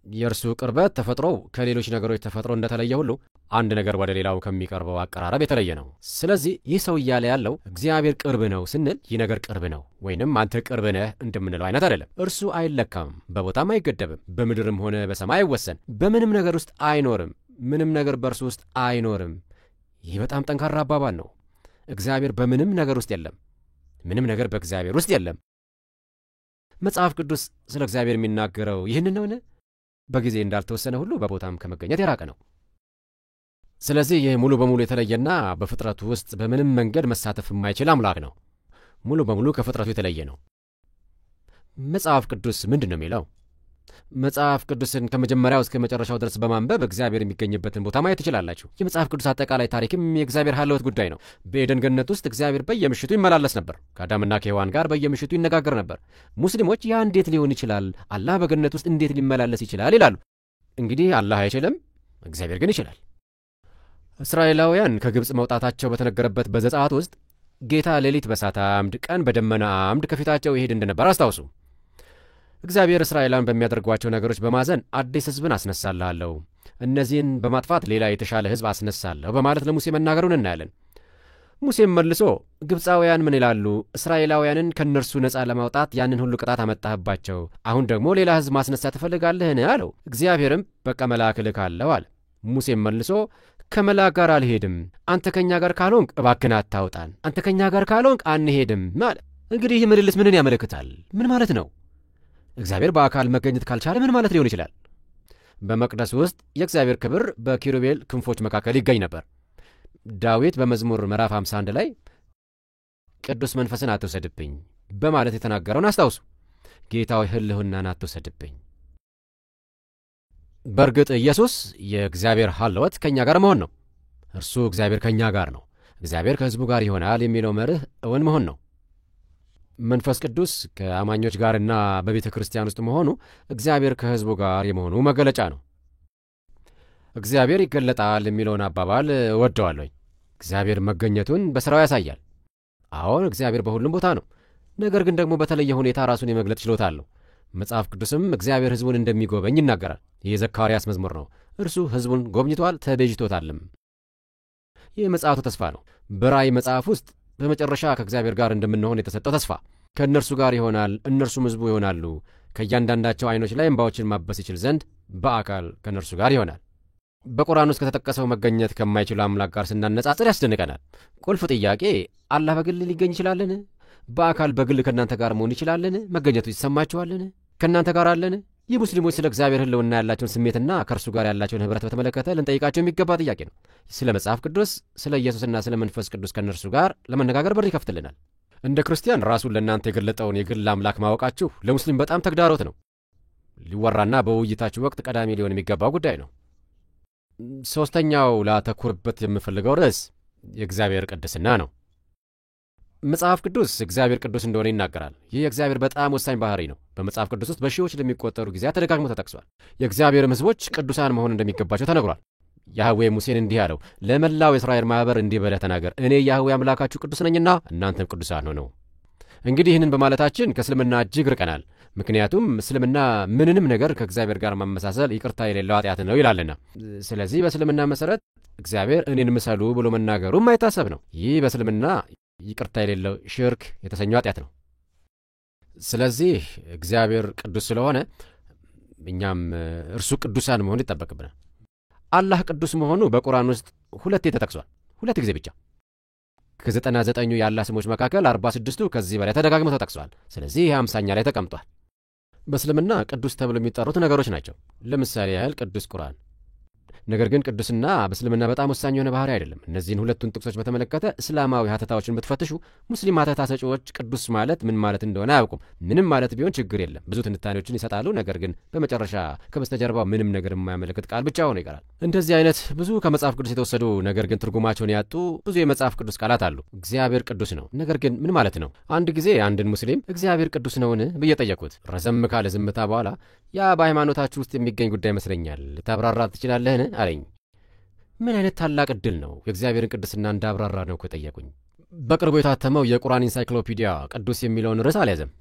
የእርሱ ቅርበት ተፈጥሮው ከሌሎች ነገሮች ተፈጥሮ እንደተለየ ሁሉ አንድ ነገር ወደ ሌላው ከሚቀርበው አቀራረብ የተለየ ነው። ስለዚህ ይህ ሰው እያለ ያለው እግዚአብሔር ቅርብ ነው ስንል ይህ ነገር ቅርብ ነው ወይንም አንተ ቅርብ ነህ እንደምንለው አይነት አይደለም። እርሱ አይለካም፣ በቦታም አይገደብም፣ በምድርም ሆነ በሰማይ አይወሰን፣ በምንም ነገር ውስጥ አይኖርም፣ ምንም ነገር በእርሱ ውስጥ አይኖርም። ይህ በጣም ጠንካራ አባባል ነው። እግዚአብሔር በምንም ነገር ውስጥ የለም፣ ምንም ነገር በእግዚአብሔር ውስጥ የለም። መጽሐፍ ቅዱስ ስለ እግዚአብሔር የሚናገረው ይህንን ነውን? በጊዜ እንዳልተወሰነ ሁሉ በቦታም ከመገኘት የራቀ ነው። ስለዚህ ይህ ሙሉ በሙሉ የተለየና በፍጥረቱ ውስጥ በምንም መንገድ መሳተፍ የማይችል አምላክ ነው። ሙሉ በሙሉ ከፍጥረቱ የተለየ ነው። መጽሐፍ ቅዱስ ምንድን ነው የሚለው? መጽሐፍ ቅዱስን ከመጀመሪያው እስከ መጨረሻው ድረስ በማንበብ እግዚአብሔር የሚገኝበትን ቦታ ማየት ትችላላችሁ። የመጽሐፍ ቅዱስ አጠቃላይ ታሪክም የእግዚአብሔር ሀለወት ጉዳይ ነው። በኤደን ገነት ውስጥ እግዚአብሔር በየምሽቱ ይመላለስ ነበር። ከአዳምና ከሔዋን ጋር በየምሽቱ ይነጋገር ነበር። ሙስሊሞች ያ እንዴት ሊሆን ይችላል? አላህ በገነት ውስጥ እንዴት ሊመላለስ ይችላል ይላሉ። እንግዲህ አላህ አይችልም፣ እግዚአብሔር ግን ይችላል። እስራኤላውያን ከግብፅ መውጣታቸው በተነገረበት በዘጸአት ውስጥ ጌታ ሌሊት በእሳት አምድ፣ ቀን በደመና አምድ ከፊታቸው ይሄድ እንደነበር አስታውሱ። እግዚአብሔር እስራኤላውያን በሚያደርጓቸው ነገሮች በማዘን አዲስ ሕዝብን አስነሳልሃለሁ፣ እነዚህን በማጥፋት ሌላ የተሻለ ሕዝብ አስነሳለሁ በማለት ለሙሴ መናገሩን እናያለን። ሙሴም መልሶ ግብፃውያን ምን ይላሉ? እስራኤላውያንን ከእነርሱ ነፃ ለማውጣት ያንን ሁሉ ቅጣት አመጣህባቸው፣ አሁን ደግሞ ሌላ ሕዝብ ማስነሳት ትፈልጋለህን? አለው። እግዚአብሔርም በቃ መልአክ እልካለሁ አለ። ሙሴም መልሶ ከመልአክ ጋር አልሄድም፣ አንተ ከእኛ ጋር ካልሆንክ እባክን አታውጣን፣ አንተ ከእኛ ጋር ካልሆንክ አንሄድም አለ። እንግዲህ ይህ ምልልስ ምንን ያመለክታል? ምን ማለት ነው? እግዚአብሔር በአካል መገኘት ካልቻለ ምን ማለት ሊሆን ይችላል? በመቅደስ ውስጥ የእግዚአብሔር ክብር በኪሩቤል ክንፎች መካከል ይገኝ ነበር። ዳዊት በመዝሙር ምዕራፍ 51 ላይ ቅዱስ መንፈስን አትውሰድብኝ በማለት የተናገረውን አስታውሱ። ጌታዊ ሕልውናን አትውሰድብኝ። በእርግጥ ኢየሱስ የእግዚአብሔር ሀለወት ከእኛ ጋር መሆን ነው። እርሱ እግዚአብሔር ከእኛ ጋር ነው፣ እግዚአብሔር ከሕዝቡ ጋር ይሆናል የሚለው መርህ እውን መሆን ነው። መንፈስ ቅዱስ ከአማኞች ጋርና በቤተ ክርስቲያን ውስጥ መሆኑ እግዚአብሔር ከሕዝቡ ጋር የመሆኑ መገለጫ ነው። እግዚአብሔር ይገለጣል የሚለውን አባባል እወደዋለሁ። እግዚአብሔር መገኘቱን በሥራው ያሳያል። አዎን፣ እግዚአብሔር በሁሉም ቦታ ነው። ነገር ግን ደግሞ በተለየ ሁኔታ ራሱን የመግለጥ ችሎታ አለው። መጽሐፍ ቅዱስም እግዚአብሔር ሕዝቡን እንደሚጎበኝ ይናገራል። ይህ የዘካርያስ መዝሙር ነው። እርሱ ሕዝቡን ጎብኝቷል፣ ተቤዥቶታልም። ይህ መጽሐፉ ተስፋ ነው። በራእይ መጽሐፍ ውስጥ በመጨረሻ ከእግዚአብሔር ጋር እንደምንሆን የተሰጠው ተስፋ ከእነርሱ ጋር ይሆናል፣ እነርሱም ሕዝቡ ይሆናሉ። ከእያንዳንዳቸው ዐይኖች ላይ እንባዎችን ማበስ ይችል ዘንድ በአካል ከእነርሱ ጋር ይሆናል። በቁርአን ውስጥ ከተጠቀሰው መገኘት ከማይችሉ አምላክ ጋር ስናነጻጽር ያስደንቀናል። ቁልፍ ጥያቄ አላህ በግል ሊገኝ ይችላልን? በአካል በግል ከእናንተ ጋር መሆን ይችላልን? መገኘቱ ይሰማችኋልን? ከእናንተ ጋር አለን? ይህ ሙስሊሞች ስለ እግዚአብሔር ሕልውና ያላቸውን ስሜትና ከእርሱ ጋር ያላቸውን ኅብረት በተመለከተ ልንጠይቃቸው የሚገባ ጥያቄ ነው። ስለ መጽሐፍ ቅዱስ፣ ስለ ኢየሱስና ስለ መንፈስ ቅዱስ ከእነርሱ ጋር ለመነጋገር በር ይከፍትልናል። እንደ ክርስቲያን ራሱን ለእናንተ የገለጠውን የግል አምላክ ማወቃችሁ ለሙስሊም በጣም ተግዳሮት ነው። ሊወራና በውይይታችሁ ወቅት ቀዳሚ ሊሆን የሚገባው ጉዳይ ነው። ሦስተኛው ላተኩርበት የምፈልገው ርዕስ የእግዚአብሔር ቅድስና ነው። መጽሐፍ ቅዱስ እግዚአብሔር ቅዱስ እንደሆነ ይናገራል። ይህ የእግዚአብሔር በጣም ወሳኝ ባህሪ ነው። በመጽሐፍ ቅዱስ ውስጥ በሺዎች ለሚቆጠሩ ጊዜያት ተደጋግሞ ተጠቅሷል። የእግዚአብሔርም ሕዝቦች ቅዱሳን መሆን እንደሚገባቸው ተነግሯል። ያህዌ ሙሴን እንዲህ አለው፣ ለመላው የእስራኤል ማኅበር እንዲህ በለህ ተናገር፣ እኔ ያህዌ አምላካችሁ ቅዱስ ነኝና እናንተም ቅዱሳን ሆነው። እንግዲህ ይህንን በማለታችን ከእስልምና እጅግ ርቀናል። ምክንያቱም እስልምና ምንንም ነገር ከእግዚአብሔር ጋር ማመሳሰል ይቅርታ የሌለው ኃጢአት ነው ይላልና። ስለዚህ በእስልምና መሠረት እግዚአብሔር እኔን ምሰሉ ብሎ መናገሩ የማይታሰብ ነው። ይህ በእስልምና ይቅርታ የሌለው ሽርክ የተሰኘው ኃጢአት ነው። ስለዚህ እግዚአብሔር ቅዱስ ስለሆነ እኛም እርሱ ቅዱሳን መሆን ይጠበቅብናል። አላህ ቅዱስ መሆኑ በቁርአን ውስጥ ሁለቴ ተጠቅሷል። ሁለት ጊዜ ብቻ። ከ99 የአላህ ስሞች መካከል 46ቱ ከዚህ በላይ ተደጋግመው ተጠቅሰዋል። ስለዚህ 50ኛ ላይ ተቀምጧል። በእስልምና ቅዱስ ተብሎ የሚጠሩት ነገሮች ናቸው። ለምሳሌ ያህል ቅዱስ ቁርአን። ነገር ግን ቅዱስና በእስልምና በጣም ወሳኝ የሆነ ባህሪ አይደለም። እነዚህን ሁለቱን ጥቅሶች በተመለከተ እስላማዊ ሀተታዎችን ብትፈትሹ ሙስሊም ሀተታ ሰጪዎች ቅዱስ ማለት ምን ማለት እንደሆነ አያውቁም። ምንም ማለት ቢሆን ችግር የለም፣ ብዙ ትንታኔዎችን ይሰጣሉ። ነገር ግን በመጨረሻ ከበስተጀርባው ምንም ነገር የማያመለክት ቃል ብቻ ሆኖ ይቀራል። እንደዚህ አይነት ብዙ ከመጽሐፍ ቅዱስ የተወሰዱ ነገር ግን ትርጉማቸውን ያጡ ብዙ የመጽሐፍ ቅዱስ ቃላት አሉ። እግዚአብሔር ቅዱስ ነው፣ ነገር ግን ምን ማለት ነው? አንድ ጊዜ አንድን ሙስሊም እግዚአብሔር ቅዱስ ነውን ብዬ ጠየቅኩት። ረዘም ካለ ዝምታ በኋላ ያ በሃይማኖታችሁ ውስጥ የሚገኝ ጉዳይ ይመስለኛል፣ ታብራራ ትችላለህን አለኝ። ምን አይነት ታላቅ ዕድል ነው! የእግዚአብሔርን ቅድስና እንዳብራራ ነው ከጠየቁኝ። በቅርቡ የታተመው የቁርአን ኢንሳይክሎፒዲያ ቅዱስ የሚለውን ርዕስ አልያዘም።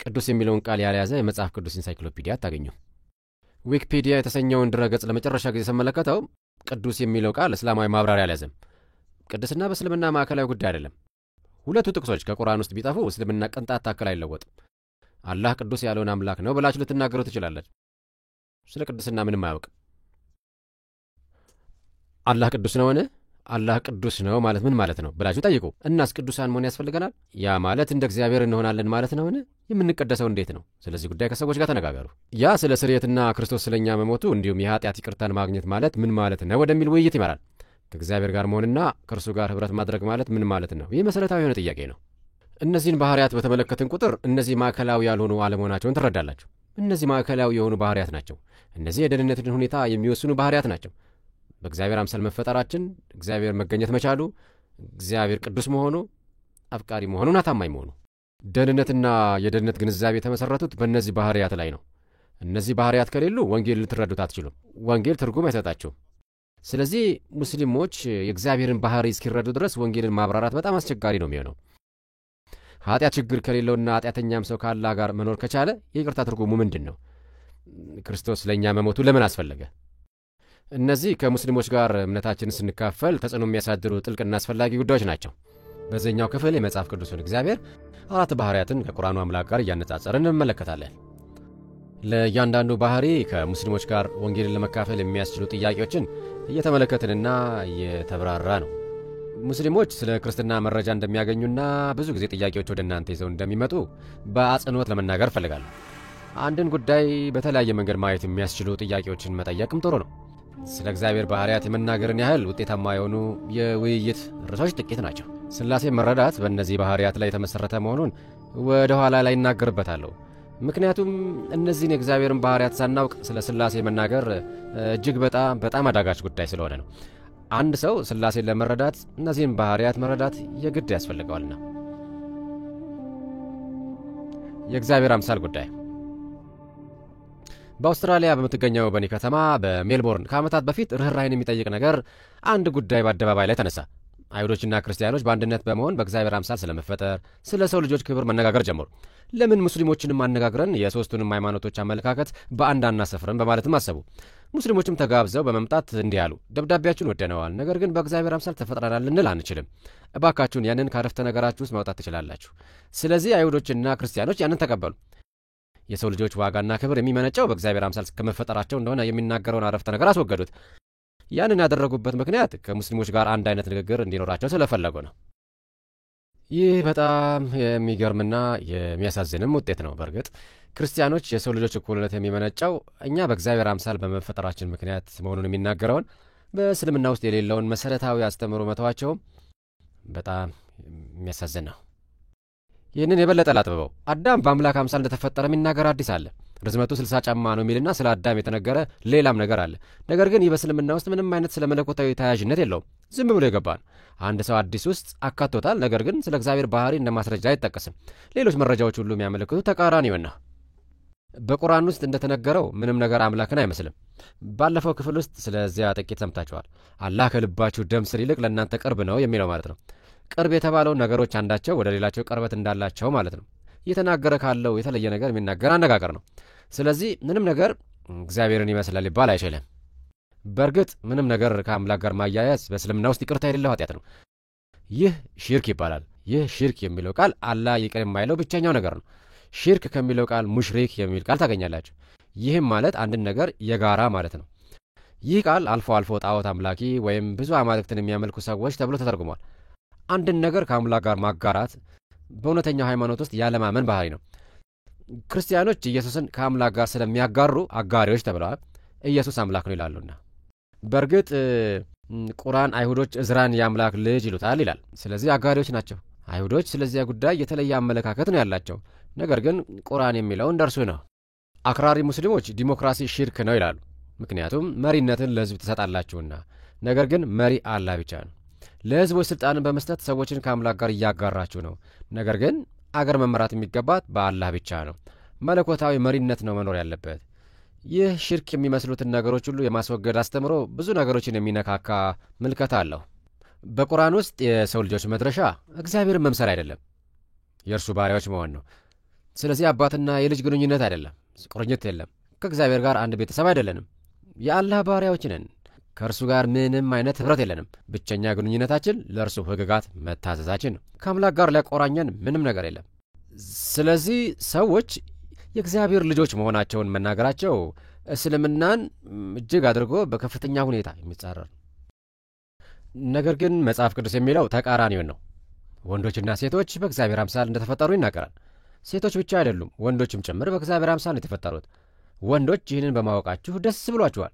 ቅዱስ የሚለውን ቃል ያልያዘ የመጽሐፍ ቅዱስ ኢንሳይክሎፒዲያ አታገኙ። ዊኪፒዲያ የተሰኘውን ድረገጽ ለመጨረሻ ጊዜ ስመለከተው ቅዱስ የሚለው ቃል እስላማዊ ማብራሪያ አልያዘም። ቅድስና በእስልምና ማዕከላዊ ጉዳይ አይደለም። ሁለቱ ጥቅሶች ከቁርአን ውስጥ ቢጠፉ እስልምና ቅንጣት ታክል አይለወጥም። አላህ ቅዱስ ያለውን አምላክ ነው ብላችሁ ልትናገሩ ትችላላችሁ። ስለ ቅድስና ምንም አያውቅም። አላህ ቅዱስ ነውን? አላህ ቅዱስ ነው ማለት ምን ማለት ነው ብላችሁ ጠይቁ። እናስ ቅዱሳን መሆን ያስፈልገናል? ያ ማለት እንደ እግዚአብሔር እንሆናለን ማለት ነውን? የምንቀደሰው እንዴት ነው? ስለዚህ ጉዳይ ከሰዎች ጋር ተነጋገሩ። ያ ስለ ስርየትና ክርስቶስ ስለኛ መሞቱ እንዲሁም የኃጢአት ይቅርታን ማግኘት ማለት ምን ማለት ነው ወደሚል ውይይት ይመራል። ከእግዚአብሔር ጋር መሆንና ከእርሱ ጋር ኅብረት ማድረግ ማለት ምን ማለት ነው? ይህ መሠረታዊ የሆነ ጥያቄ ነው። እነዚህን ባህሪያት በተመለከትን ቁጥር እነዚህ ማዕከላዊ ያልሆኑ አለመሆናቸውን ትረዳላችሁ። እነዚህ ማዕከላዊ የሆኑ ባህሪያት ናቸው። እነዚህ የደህንነትን ሁኔታ የሚወስኑ ባህሪያት ናቸው። በእግዚአብሔር አምሳል መፈጠራችን፣ እግዚአብሔር መገኘት መቻሉ፣ እግዚአብሔር ቅዱስ መሆኑ፣ አፍቃሪ መሆኑና ታማኝ መሆኑ። ደህንነትና የደህንነት ግንዛቤ የተመሠረቱት በእነዚህ ባህሪያት ላይ ነው። እነዚህ ባህሪያት ከሌሉ ወንጌል ልትረዱት አትችሉም። ወንጌል ትርጉም አይሰጣችሁም። ስለዚህ ሙስሊሞች የእግዚአብሔርን ባህሪ እስኪረዱ ድረስ ወንጌልን ማብራራት በጣም አስቸጋሪ ነው የሚሆነው። ኃጢአት ችግር ከሌለውና ኃጢአተኛም ሰው ከአላህ ጋር መኖር ከቻለ የይቅርታ ትርጉሙ ምንድን ነው? ክርስቶስ ለእኛ መሞቱ ለምን አስፈለገ? እነዚህ ከሙስሊሞች ጋር እምነታችንን ስንካፈል ተጽዕኖ የሚያሳድሩ ጥልቅና አስፈላጊ ጉዳዮች ናቸው። በዚህኛው ክፍል የመጽሐፍ ቅዱስን እግዚአብሔር 4 ባህሪያትን ከቁርአኑ አምላክ ጋር እያነጻጸርን እንመለከታለን። ለእያንዳንዱ ባህሪ ከሙስሊሞች ጋር ወንጌልን ለመካፈል የሚያስችሉ ጥያቄዎችን እየተመለከትንና እየተብራራ ነው። ሙስሊሞች ስለ ክርስትና መረጃ እንደሚያገኙና ብዙ ጊዜ ጥያቄዎች ወደ እናንተ ይዘው እንደሚመጡ በአጽንኦት ለመናገር እፈልጋለሁ። አንድን ጉዳይ በተለያየ መንገድ ማየት የሚያስችሉ ጥያቄዎችን መጠየቅም ጥሩ ነው። ስለ እግዚአብሔር ባህሪያት የመናገርን ያህል ውጤታማ የሆኑ የውይይት ርዕሶች ጥቂት ናቸው። ሥላሴ መረዳት በእነዚህ ባህሪያት ላይ የተመሠረተ መሆኑን ወደ ኋላ ላይ እናገርበታለሁ። ምክንያቱም እነዚህን የእግዚአብሔርን ባህሪያት ሳናውቅ ስለ ሥላሴ መናገር እጅግ በጣም አዳጋች ጉዳይ ስለሆነ ነው። አንድ ሰው ሥላሴን ለመረዳት እነዚህን ባህሪያት መረዳት የግድ ያስፈልገዋልና። የእግዚአብሔር አምሳል ጉዳይ በአውስትራሊያ በምትገኘው በኒ ከተማ በሜልቦርን ከዓመታት በፊት ርኅራኄን የሚጠይቅ ነገር አንድ ጉዳይ በአደባባይ ላይ ተነሳ። አይሁዶችና ክርስቲያኖች በአንድነት በመሆን በእግዚአብሔር አምሳል ስለመፈጠር፣ ስለ ሰው ልጆች ክብር መነጋገር ጀመሩ። ለምን ሙስሊሞችንም አነጋግረን የሦስቱንም ሃይማኖቶች አመለካከት በአንድ አናሰፍርም በማለትም አሰቡ። ሙስሊሞችም ተጋብዘው በመምጣት እንዲህ አሉ። ደብዳቤያችሁን ወደነዋል፣ ነገር ግን በእግዚአብሔር አምሳል ተፈጥረናል ልንል አንችልም። እባካችሁን ያንን ካረፍተ ነገራችሁ ውስጥ ማውጣት ትችላላችሁ። ስለዚህ አይሁዶችና ክርስቲያኖች ያንን ተቀበሉ። የሰው ልጆች ዋጋና ክብር የሚመነጨው በእግዚአብሔር አምሳል ከመፈጠራቸው እንደሆነ የሚናገረውን አረፍተ ነገር አስወገዱት። ያንን ያደረጉበት ምክንያት ከሙስሊሞች ጋር አንድ አይነት ንግግር እንዲኖራቸው ስለፈለጉ ነው። ይህ በጣም የሚገርምና የሚያሳዝንም ውጤት ነው። በእርግጥ ክርስቲያኖች የሰው ልጆች እኩልነት የሚመነጨው እኛ በእግዚአብሔር አምሳል በመፈጠራችን ምክንያት መሆኑን የሚናገረውን በእስልምና ውስጥ የሌለውን መሠረታዊ አስተምህሮ መተዋቸውም በጣም የሚያሳዝን ነው። ይህንን የበለጠ ላጥብበው። አዳም በአምላክ አምሳል እንደተፈጠረ የሚናገር አዲስ አለ። ርዝመቱ 60 ጫማ ነው የሚልና ስለ አዳም የተነገረ ሌላም ነገር አለ። ነገር ግን ይህ በእስልምና ውስጥ ምንም አይነት ስለ መለኮታዊ ተያያዥነት የለውም። ዝም ብሎ የገባን አንድ ሰው አዲስ ውስጥ አካቶታል። ነገር ግን ስለ እግዚአብሔር ባህሪ እንደ ማስረጃ አይጠቀስም። ሌሎች መረጃዎች ሁሉ የሚያመለክቱ ተቃራኒውን ነው። በቁርአን ውስጥ እንደተነገረው ምንም ነገር አምላክን አይመስልም። ባለፈው ክፍል ውስጥ ስለዚያ ጥቂት ሰምታችኋል። አላህ ከልባችሁ ደም ስር ይልቅ ለእናንተ ቅርብ ነው የሚለው ማለት ነው። ቅርብ የተባለው ነገሮች አንዳቸው ወደ ሌላቸው ቅርበት እንዳላቸው ማለት ነው። እየተናገረ ካለው የተለየ ነገር የሚናገር አነጋገር ነው። ስለዚህ ምንም ነገር እግዚአብሔርን ይመስላል ሊባል አይችልም። በእርግጥ ምንም ነገር ከአምላክ ጋር ማያያዝ በእስልምና ውስጥ ይቅርታ የሌለው ኃጢአት ነው። ይህ ሽርክ ይባላል። ይህ ሽርክ የሚለው ቃል አላህ ይቅር የማይለው ብቸኛው ነገር ነው። ሽርክ ከሚለው ቃል ሙሽሪክ የሚል ቃል ታገኛላችሁ። ይህም ማለት አንድን ነገር የጋራ ማለት ነው። ይህ ቃል አልፎ አልፎ ጣዖት አምላኪ ወይም ብዙ አማልክትን የሚያመልኩ ሰዎች ተብሎ ተተርጉሟል። አንድን ነገር ከአምላክ ጋር ማጋራት በእውነተኛው ሃይማኖት ውስጥ ያለማመን ባህሪ ነው። ክርስቲያኖች ኢየሱስን ከአምላክ ጋር ስለሚያጋሩ አጋሪዎች ተብለዋል። ኢየሱስ አምላክ ነው ይላሉና። በእርግጥ ቁርአን አይሁዶች እዝራን የአምላክ ልጅ ይሉታል ይላል። ስለዚህ አጋሪዎች ናቸው። አይሁዶች ስለዚያ ጉዳይ የተለየ አመለካከት ነው ያላቸው። ነገር ግን ቁርአን የሚለው እንደርሱ ነው። አክራሪ ሙስሊሞች ዲሞክራሲ ሽርክ ነው ይላሉ። ምክንያቱም መሪነትን ለሕዝብ ትሰጣላችሁና። ነገር ግን መሪ አላህ ብቻ ነው። ለሕዝቦች ሥልጣንን በመስጠት ሰዎችን ከአምላክ ጋር እያጋራችሁ ነው። ነገር ግን አገር መመራት የሚገባት በአላህ ብቻ ነው። መለኮታዊ መሪነት ነው መኖር ያለበት። ይህ ሽርክ የሚመስሉትን ነገሮች ሁሉ የማስወገድ አስተምሮ ብዙ ነገሮችን የሚነካካ ምልከታ አለው። በቁርአን ውስጥ የሰው ልጆች መድረሻ እግዚአብሔርን መምሰል አይደለም፣ የእርሱ ባሪያዎች መሆን ነው። ስለዚህ አባትና የልጅ ግንኙነት አይደለም፣ ቁርኝት የለም። ከእግዚአብሔር ጋር አንድ ቤተሰብ አይደለንም። የአላህ ባሪያዎች ነን። ከእርሱ ጋር ምንም አይነት ኅብረት የለንም። ብቸኛ ግንኙነታችን ለእርሱ ሕግጋት መታዘዛችን ነው። ከአምላክ ጋር ሊያቆራኘን ምንም ነገር የለም። ስለዚህ ሰዎች የእግዚአብሔር ልጆች መሆናቸውን መናገራቸው እስልምናን እጅግ አድርጎ በከፍተኛ ሁኔታ የሚጻረር። ነገር ግን መጽሐፍ ቅዱስ የሚለው ተቃራኒውን ነው። ወንዶችና ሴቶች በእግዚአብሔር አምሳል እንደተፈጠሩ ይናገራል። ሴቶች ብቻ አይደሉም፣ ወንዶችም ጭምር በእግዚአብሔር አምሳል ነው የተፈጠሩት። ወንዶች ይህንን በማወቃችሁ ደስ ብሏችኋል።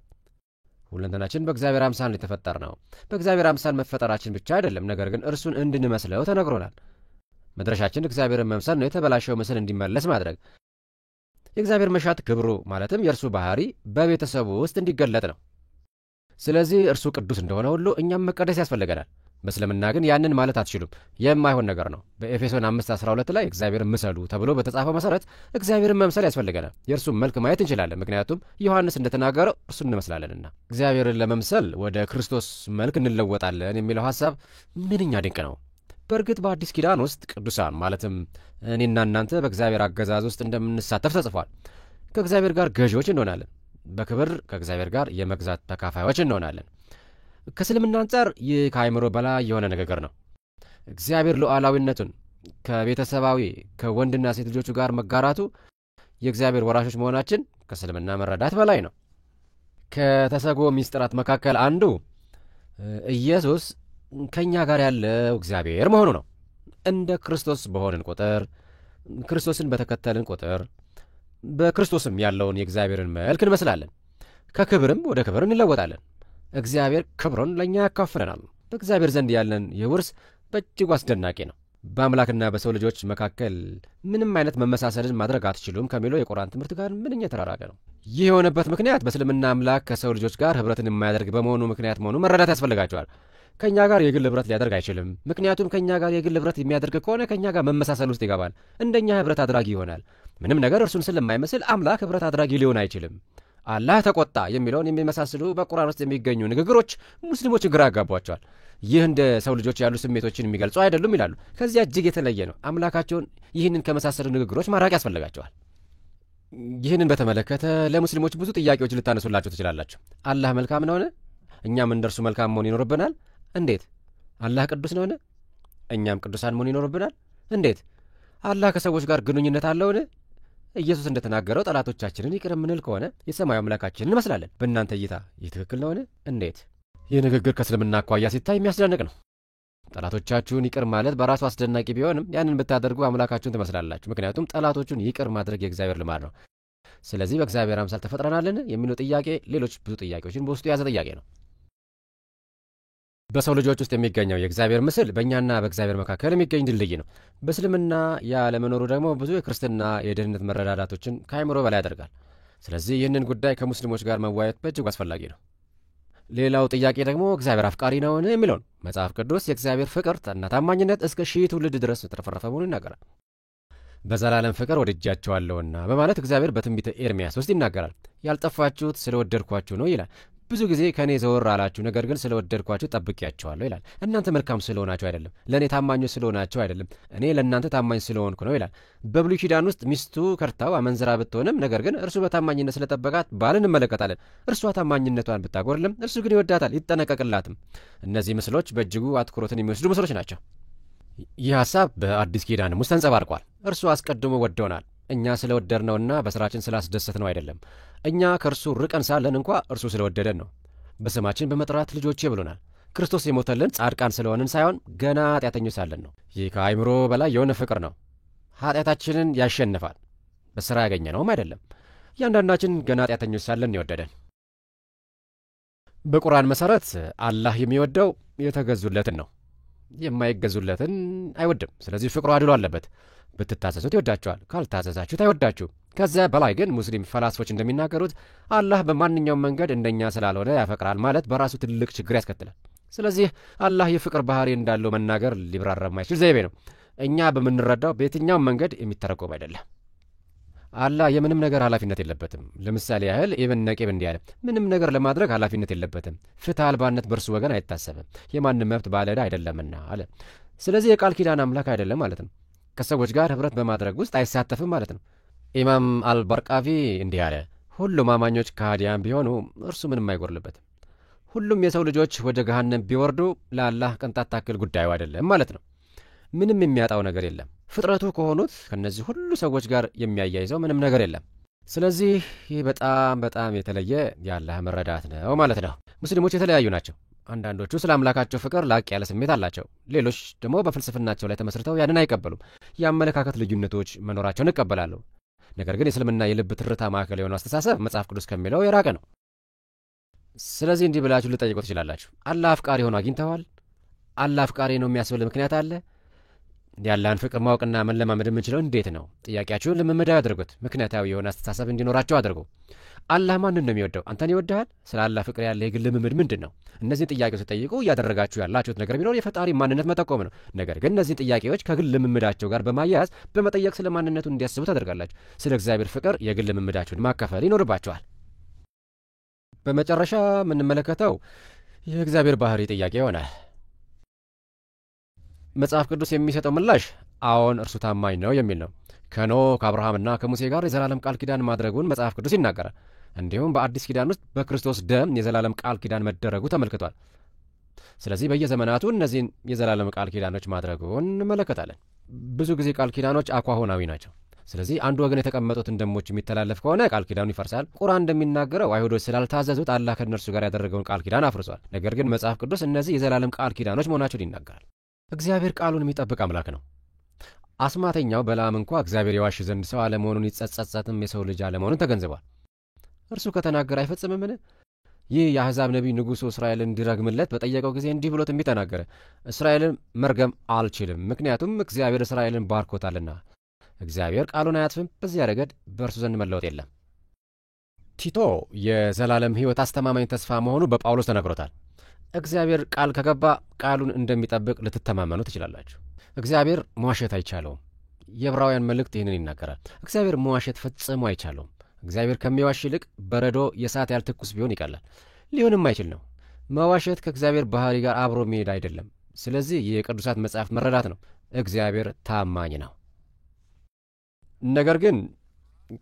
ሁለንተናችን በእግዚአብሔር አምሳል ነው የተፈጠር ነው። በእግዚአብሔር አምሳል መፈጠራችን ብቻ አይደለም፣ ነገር ግን እርሱን እንድንመስለው ተነግሮናል። መድረሻችን እግዚአብሔርን መምሰል ነው፣ የተበላሸው ምስል እንዲመለስ ማድረግ። የእግዚአብሔር መሻት ክብሩ ማለትም የእርሱ ባህሪ በቤተሰቡ ውስጥ እንዲገለጥ ነው። ስለዚህ እርሱ ቅዱስ እንደሆነ ሁሉ እኛም መቀደስ ያስፈልገናል። በእስልምና ግን ያንን ማለት አትችሉም፣ የማይሆን ነገር ነው። በኤፌሶን 5:12 ላይ እግዚአብሔርን ምሰሉ ተብሎ በተጻፈው መሠረት እግዚአብሔርን መምሰል ያስፈልገናል። የእርሱን መልክ ማየት እንችላለን፣ ምክንያቱም ዮሐንስ እንደተናገረው እርሱን እንመስላለንና። እግዚአብሔርን ለመምሰል ወደ ክርስቶስ መልክ እንለወጣለን የሚለው ሐሳብ ምንኛ ድንቅ ነው። በእርግጥ በአዲስ ኪዳን ውስጥ ቅዱሳን ማለትም እኔና እናንተ በእግዚአብሔር አገዛዝ ውስጥ እንደምንሳተፍ ተጽፏል። ከእግዚአብሔር ጋር ገዢዎች እንሆናለን። በክብር ከእግዚአብሔር ጋር የመግዛት ተካፋዮች እንሆናለን። ከእስልምና አንጻር ይህ ከአእምሮ በላይ የሆነ ንግግር ነው። እግዚአብሔር ሉዓላዊነቱን ከቤተሰባዊ ከወንድና ሴት ልጆቹ ጋር መጋራቱ የእግዚአብሔር ወራሾች መሆናችን ከእስልምና መረዳት በላይ ነው። ከተሰጎ ሚስጥራት መካከል አንዱ ኢየሱስ ከእኛ ጋር ያለው እግዚአብሔር መሆኑ ነው። እንደ ክርስቶስ በሆንን ቁጥር፣ ክርስቶስን በተከተልን ቁጥር በክርስቶስም ያለውን የእግዚአብሔርን መልክ እንመስላለን። ከክብርም ወደ ክብር እንለወጣለን። እግዚአብሔር ክብሩን ለእኛ ያካፍለናል። በእግዚአብሔር ዘንድ ያለን ይህ ውርስ በእጅጉ አስደናቂ ነው። በአምላክና በሰው ልጆች መካከል ምንም አይነት መመሳሰልን ማድረግ አትችሉም ከሚለው የቁርአን ትምህርት ጋር ምንኛ የተራራቀ ነው። ይህ የሆነበት ምክንያት በእስልምና አምላክ ከሰው ልጆች ጋር ኅብረትን የማያደርግ በመሆኑ ምክንያት መሆኑ መረዳት ያስፈልጋቸዋል። ከእኛ ጋር የግል ኅብረት ሊያደርግ አይችልም። ምክንያቱም ከእኛ ጋር የግል ኅብረት የሚያደርግ ከሆነ ከእኛ ጋር መመሳሰል ውስጥ ይገባል። እንደኛ ኅብረት አድራጊ ይሆናል። ምንም ነገር እርሱን ስለማይመስል አምላክ ኅብረት አድራጊ ሊሆን አይችልም። አላህ ተቆጣ የሚለውን የሚመሳስሉ በቁርአን ውስጥ የሚገኙ ንግግሮች ሙስሊሞችን ግራ ያጋቧቸዋል። ይህ እንደ ሰው ልጆች ያሉ ስሜቶችን የሚገልጹ አይደሉም ይላሉ። ከዚያ እጅግ የተለየ ነው። አምላካቸውን ይህንን ከመሳሰሉ ንግግሮች ማራቅ ያስፈልጋቸዋል። ይህንን በተመለከተ ለሙስሊሞች ብዙ ጥያቄዎች ልታነሱላቸው ትችላላችሁ። አላህ መልካም ነውን? እኛም እንደርሱ መልካም መሆን ይኖርብናል? እንዴት? አላህ ቅዱስ ነውን? እኛም ቅዱሳን መሆን ይኖርብናል? እንዴት? አላህ ከሰዎች ጋር ግንኙነት አለውን? ኢየሱስ እንደተናገረው ጠላቶቻችንን ይቅር የምንል ከሆነ የሰማዩ አምላካችንን እንመስላለን። በእናንተ እይታ ይህ ትክክል ነውን? እንዴት? ይህ ንግግር ከእስልምና አኳያ ሲታይ የሚያስደንቅ ነው። ጠላቶቻችሁን ይቅር ማለት በራሱ አስደናቂ ቢሆንም ያንን ብታደርጉ አምላካችሁን ትመስላላችሁ። ምክንያቱም ጠላቶቹን ይቅር ማድረግ የእግዚአብሔር ልማድ ነው። ስለዚህ በእግዚአብሔር አምሳል ተፈጥረናልን የሚለው ጥያቄ ሌሎች ብዙ ጥያቄዎችን በውስጡ የያዘ ጥያቄ ነው። በሰው ልጆች ውስጥ የሚገኘው የእግዚአብሔር ምስል በእኛና በእግዚአብሔር መካከል የሚገኝ ድልድይ ነው። በእስልምና ያለመኖሩ ደግሞ ብዙ የክርስትና የደህንነት መረዳዳቶችን ከአእምሮ በላይ ያደርጋል። ስለዚህ ይህንን ጉዳይ ከሙስሊሞች ጋር መዋየት በእጅጉ አስፈላጊ ነው። ሌላው ጥያቄ ደግሞ እግዚአብሔር አፍቃሪ ነውን የሚለው ነው። መጽሐፍ ቅዱስ የእግዚአብሔር ፍቅር እና ታማኝነት እስከ 1000 ትውልድ ድረስ የተረፈረፈ መሆኑን ይናገራል። በዘላለም ፍቅር ወድጃቸዋለሁና በማለት እግዚአብሔር በትንቢተ ኤርምያስ ውስጥ ይናገራል። ያልጠፋችሁት ስለወደድኳችሁ ነው ይላል። ብዙ ጊዜ ከእኔ ዘወር አላችሁ፣ ነገር ግን ስለወደድኳችሁ ጠብቄያቸዋለሁ ይላል። እናንተ መልካም ስለሆናችሁ አይደለም፣ ለእኔ ታማኞች ስለሆናችሁ አይደለም፣ እኔ ለእናንተ ታማኝ ስለሆንኩ ነው ይላል። በብሉይ ኪዳን ውስጥ ሚስቱ ከርታው አመንዝራ ብትሆንም ነገር ግን እርሱ በታማኝነት ስለጠበቃት ባልን እንመለከታለን። እርሷ ታማኝነቷን ብታጎርልም እርሱ ግን ይወዳታል፣ ይጠነቀቅላትም። እነዚህ ምስሎች በእጅጉ አትኩሮትን የሚወስዱ ምስሎች ናቸው። ይህ ሐሳብ በአዲስ ኪዳንም ውስጥ ተንጸባርቋል። እርሱ አስቀድሞ ወደውናል። እኛ ስለወደድነውና በሥራችን ስላስደሰት ነው አይደለም። እኛ ከእርሱ ርቀን ሳለን እንኳ እርሱ ስለወደደን ነው። በስማችን በመጥራት ልጆቼ ብሎናል። ክርስቶስ የሞተልን ጻድቃን ስለሆንን ሳይሆን ገና ኃጢአተኞች ሳለን ነው። ይህ ከአእምሮ በላይ የሆነ ፍቅር ነው። ኃጢአታችንን ያሸንፋል። በሥራ ያገኘነውም አይደለም። እያንዳንዳችን ገና ኃጢአተኞች ሳለን የወደደን። በቁርአን መሠረት አላህ የሚወደው የተገዙለትን ነው። የማይገዙለትን አይወድም። ስለዚህ ፍቅሩ አድሎ አለበት። ብትታዘዙት ይወዳቸዋል፣ ካልታዘዛችሁት አይወዳችሁ። ከዚያ በላይ ግን ሙስሊም ፈላስፎች እንደሚናገሩት አላህ በማንኛውም መንገድ እንደኛ ስላልሆነ ያፈቅራል ማለት በራሱ ትልቅ ችግር ያስከትላል። ስለዚህ አላህ የፍቅር ባህሪ እንዳለው መናገር ሊብራራ የማይችል ዘይቤ ነው። እኛ በምንረዳው በየትኛውም መንገድ የሚተረጎም አይደለም። አላህ የምንም ነገር ኃላፊነት የለበትም። ለምሳሌ ያህል ኢብን ነቂብ እንዲህ አለ፣ ምንም ነገር ለማድረግ ኃላፊነት የለበትም። ፍትህ አልባነት በእርሱ ወገን አይታሰብም፣ የማንም መብት ባለዕዳ አይደለምና አለ። ስለዚህ የቃል ኪዳን አምላክ አይደለም ማለት ነው። ከሰዎች ጋር ኅብረት በማድረግ ውስጥ አይሳተፍም ማለት ነው። ኢማም አልበርቃቪ እንዲህ አለ፣ ሁሉም አማኞች ከሃዲያን ቢሆኑ እርሱ ምንም አይጎርልበትም። ሁሉም የሰው ልጆች ወደ ገሃነም ቢወርዱ ለአላህ ቅንጣት ታክል ጉዳዩ አይደለም ማለት ነው። ምንም የሚያጣው ነገር የለም። ፍጥረቱ ከሆኑት ከእነዚህ ሁሉ ሰዎች ጋር የሚያያይዘው ምንም ነገር የለም። ስለዚህ ይህ በጣም በጣም የተለየ የአላህ መረዳት ነው ማለት ነው። ሙስሊሞች የተለያዩ ናቸው። አንዳንዶቹ ስለ አምላካቸው ፍቅር ላቅ ያለ ስሜት አላቸው። ሌሎች ደግሞ በፍልስፍናቸው ላይ ተመስርተው ያንን አይቀበሉም። የአመለካከት ልዩነቶች መኖራቸውን ይቀበላሉ። ነገር ግን የእስልምና የልብ ትርታ ማዕከል የሆነው አስተሳሰብ መጽሐፍ ቅዱስ ከሚለው የራቀ ነው። ስለዚህ እንዲህ ብላችሁ ልጠይቁ ትችላላችሁ፣ አላህ አፍቃሪ ሆኖ አግኝተዋል? አላህ አፍቃሪ ነው የሚያስብል ምክንያት አለ? ያላህን ፍቅር ማወቅና መለማመድ የምንችለው እንዴት ነው? ጥያቄያችሁን ልምምዳዊ አድርጉት። ምክንያታዊ የሆነ አስተሳሰብ እንዲኖራቸው አድርጉ። አላህ ማንን ነው የሚወደው? አንተን ይወድሃል? ስለ አላህ ፍቅር ያለ የግል ልምምድ ምንድን ነው? እነዚህን ጥያቄዎች ሲጠይቁ እያደረጋችሁ ያላችሁት ነገር ቢኖር የፈጣሪ ማንነት መጠቆም ነው። ነገር ግን እነዚህን ጥያቄዎች ከግል ልምምዳቸው ጋር በማያያዝ በመጠየቅ ስለ ማንነቱ እንዲያስቡ ታደርጋላችሁ። ስለ እግዚአብሔር ፍቅር የግል ልምምዳችሁን ማካፈል ይኖርባችኋል። በመጨረሻ የምንመለከተው የእግዚአብሔር ባህሪ ጥያቄ ይሆናል። መጽሐፍ ቅዱስ የሚሰጠው ምላሽ አዎን እርሱ ታማኝ ነው የሚል ነው። ከኖህ ከአብርሃምና ከሙሴ ጋር የዘላለም ቃል ኪዳን ማድረጉን መጽሐፍ ቅዱስ ይናገራል። እንዲሁም በአዲስ ኪዳን ውስጥ በክርስቶስ ደም የዘላለም ቃል ኪዳን መደረጉ ተመልክቷል። ስለዚህ በየዘመናቱ እነዚህን የዘላለም ቃል ኪዳኖች ማድረጉን እንመለከታለን። ብዙ ጊዜ ቃል ኪዳኖች አኳሆናዊ ናቸው። ስለዚህ አንዱ ወገን የተቀመጡትን ደሞች የሚተላለፍ ከሆነ ቃል ኪዳኑ ይፈርሳል። ቁርአን እንደሚናገረው አይሁዶች ስላልታዘዙት አላህ ከእነርሱ ጋር ያደረገውን ቃል ኪዳን አፍርሷል። ነገር ግን መጽሐፍ ቅዱስ እነዚህ የዘላለም ቃል ኪዳኖች መሆናቸውን ይናገራል። እግዚአብሔር ቃሉን የሚጠብቅ አምላክ ነው። አስማተኛው በለዓም እንኳ እግዚአብሔር የዋሽ ዘንድ ሰው አለመሆኑን ይጸጸትም የሰው ልጅ አለመሆኑን ተገንዝቧል። እርሱ ከተናገረ አይፈጽምምን? ይህ የአሕዛብ ነቢይ ንጉሡ እስራኤልን እንዲረግምለት በጠየቀው ጊዜ እንዲህ ብሎ ትንቢት ተናገረ፣ እስራኤልን መርገም አልችልም፣ ምክንያቱም እግዚአብሔር እስራኤልን ባርኮታልና። እግዚአብሔር ቃሉን አያጥፍም። በዚያ ረገድ በእርሱ ዘንድ መለወጥ የለም። ቲቶ የዘላለም ሕይወት አስተማማኝ ተስፋ መሆኑ በጳውሎስ ተነግሮታል። እግዚአብሔር ቃል ከገባ ቃሉን እንደሚጠብቅ ልትተማመኑ ትችላላችሁ። እግዚአብሔር መዋሸት አይቻለውም። የዕብራውያን መልእክት ይህንን ይናገራል። እግዚአብሔር መዋሸት ፈጽሞ አይቻለውም። እግዚአብሔር ከሚዋሽ ይልቅ በረዶ የእሳት ያህል ትኩስ ቢሆን ይቀላል። ሊሆንም አይችል ነው። መዋሸት ከእግዚአብሔር ባህሪ ጋር አብሮ መሄድ አይደለም። ስለዚህ የቅዱሳት መጽሐፍት መረዳት ነው። እግዚአብሔር ታማኝ ነው። ነገር ግን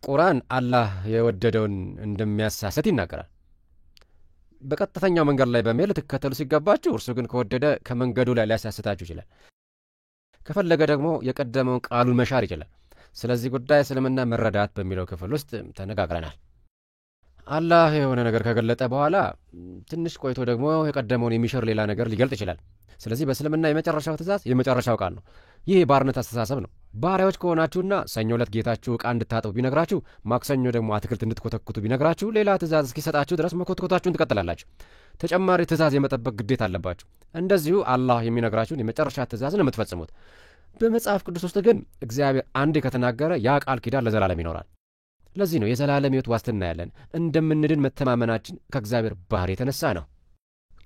ቁርአን አላህ የወደደውን እንደሚያሳሰት ይናገራል። በቀጥተኛው መንገድ ላይ በመሄድ ልትከተሉ ሲገባችሁ፣ እርሱ ግን ከወደደ ከመንገዱ ላይ ሊያሳስታችሁ ይችላል። ከፈለገ ደግሞ የቀደመውን ቃሉን መሻር ይችላል። ስለዚህ ጉዳይ እስልምና መረዳት በሚለው ክፍል ውስጥ ተነጋግረናል። አላህ የሆነ ነገር ከገለጠ በኋላ ትንሽ ቆይቶ ደግሞ የቀደመውን የሚሽር ሌላ ነገር ሊገልጥ ይችላል። ስለዚህ በእስልምና የመጨረሻው ትእዛዝ የመጨረሻው ቃል ነው። ይህ የባርነት አስተሳሰብ ነው። ባሪያዎች ከሆናችሁና ሰኞ ዕለት ጌታችሁ ዕቃ እንድታጥቡ ቢነግራችሁ፣ ማክሰኞ ደግሞ አትክልት እንድትኮተኩቱ ቢነግራችሁ፣ ሌላ ትእዛዝ እስኪሰጣችሁ ድረስ መኮትኮታችሁን ትቀጥላላችሁ። ተጨማሪ ትእዛዝ የመጠበቅ ግዴታ አለባችሁ። እንደዚሁ አላህ የሚነግራችሁን የመጨረሻ ትእዛዝ ነው የምትፈጽሙት። በመጽሐፍ ቅዱስ ውስጥ ግን እግዚአብሔር አንዴ ከተናገረ ያ ቃል ኪዳን ለዘላለም ይኖራል። ለዚህ ነው የዘላለም ሕይወት ዋስትና ያለን። እንደምንድን መተማመናችን ከእግዚአብሔር ባህሪ የተነሳ ነው።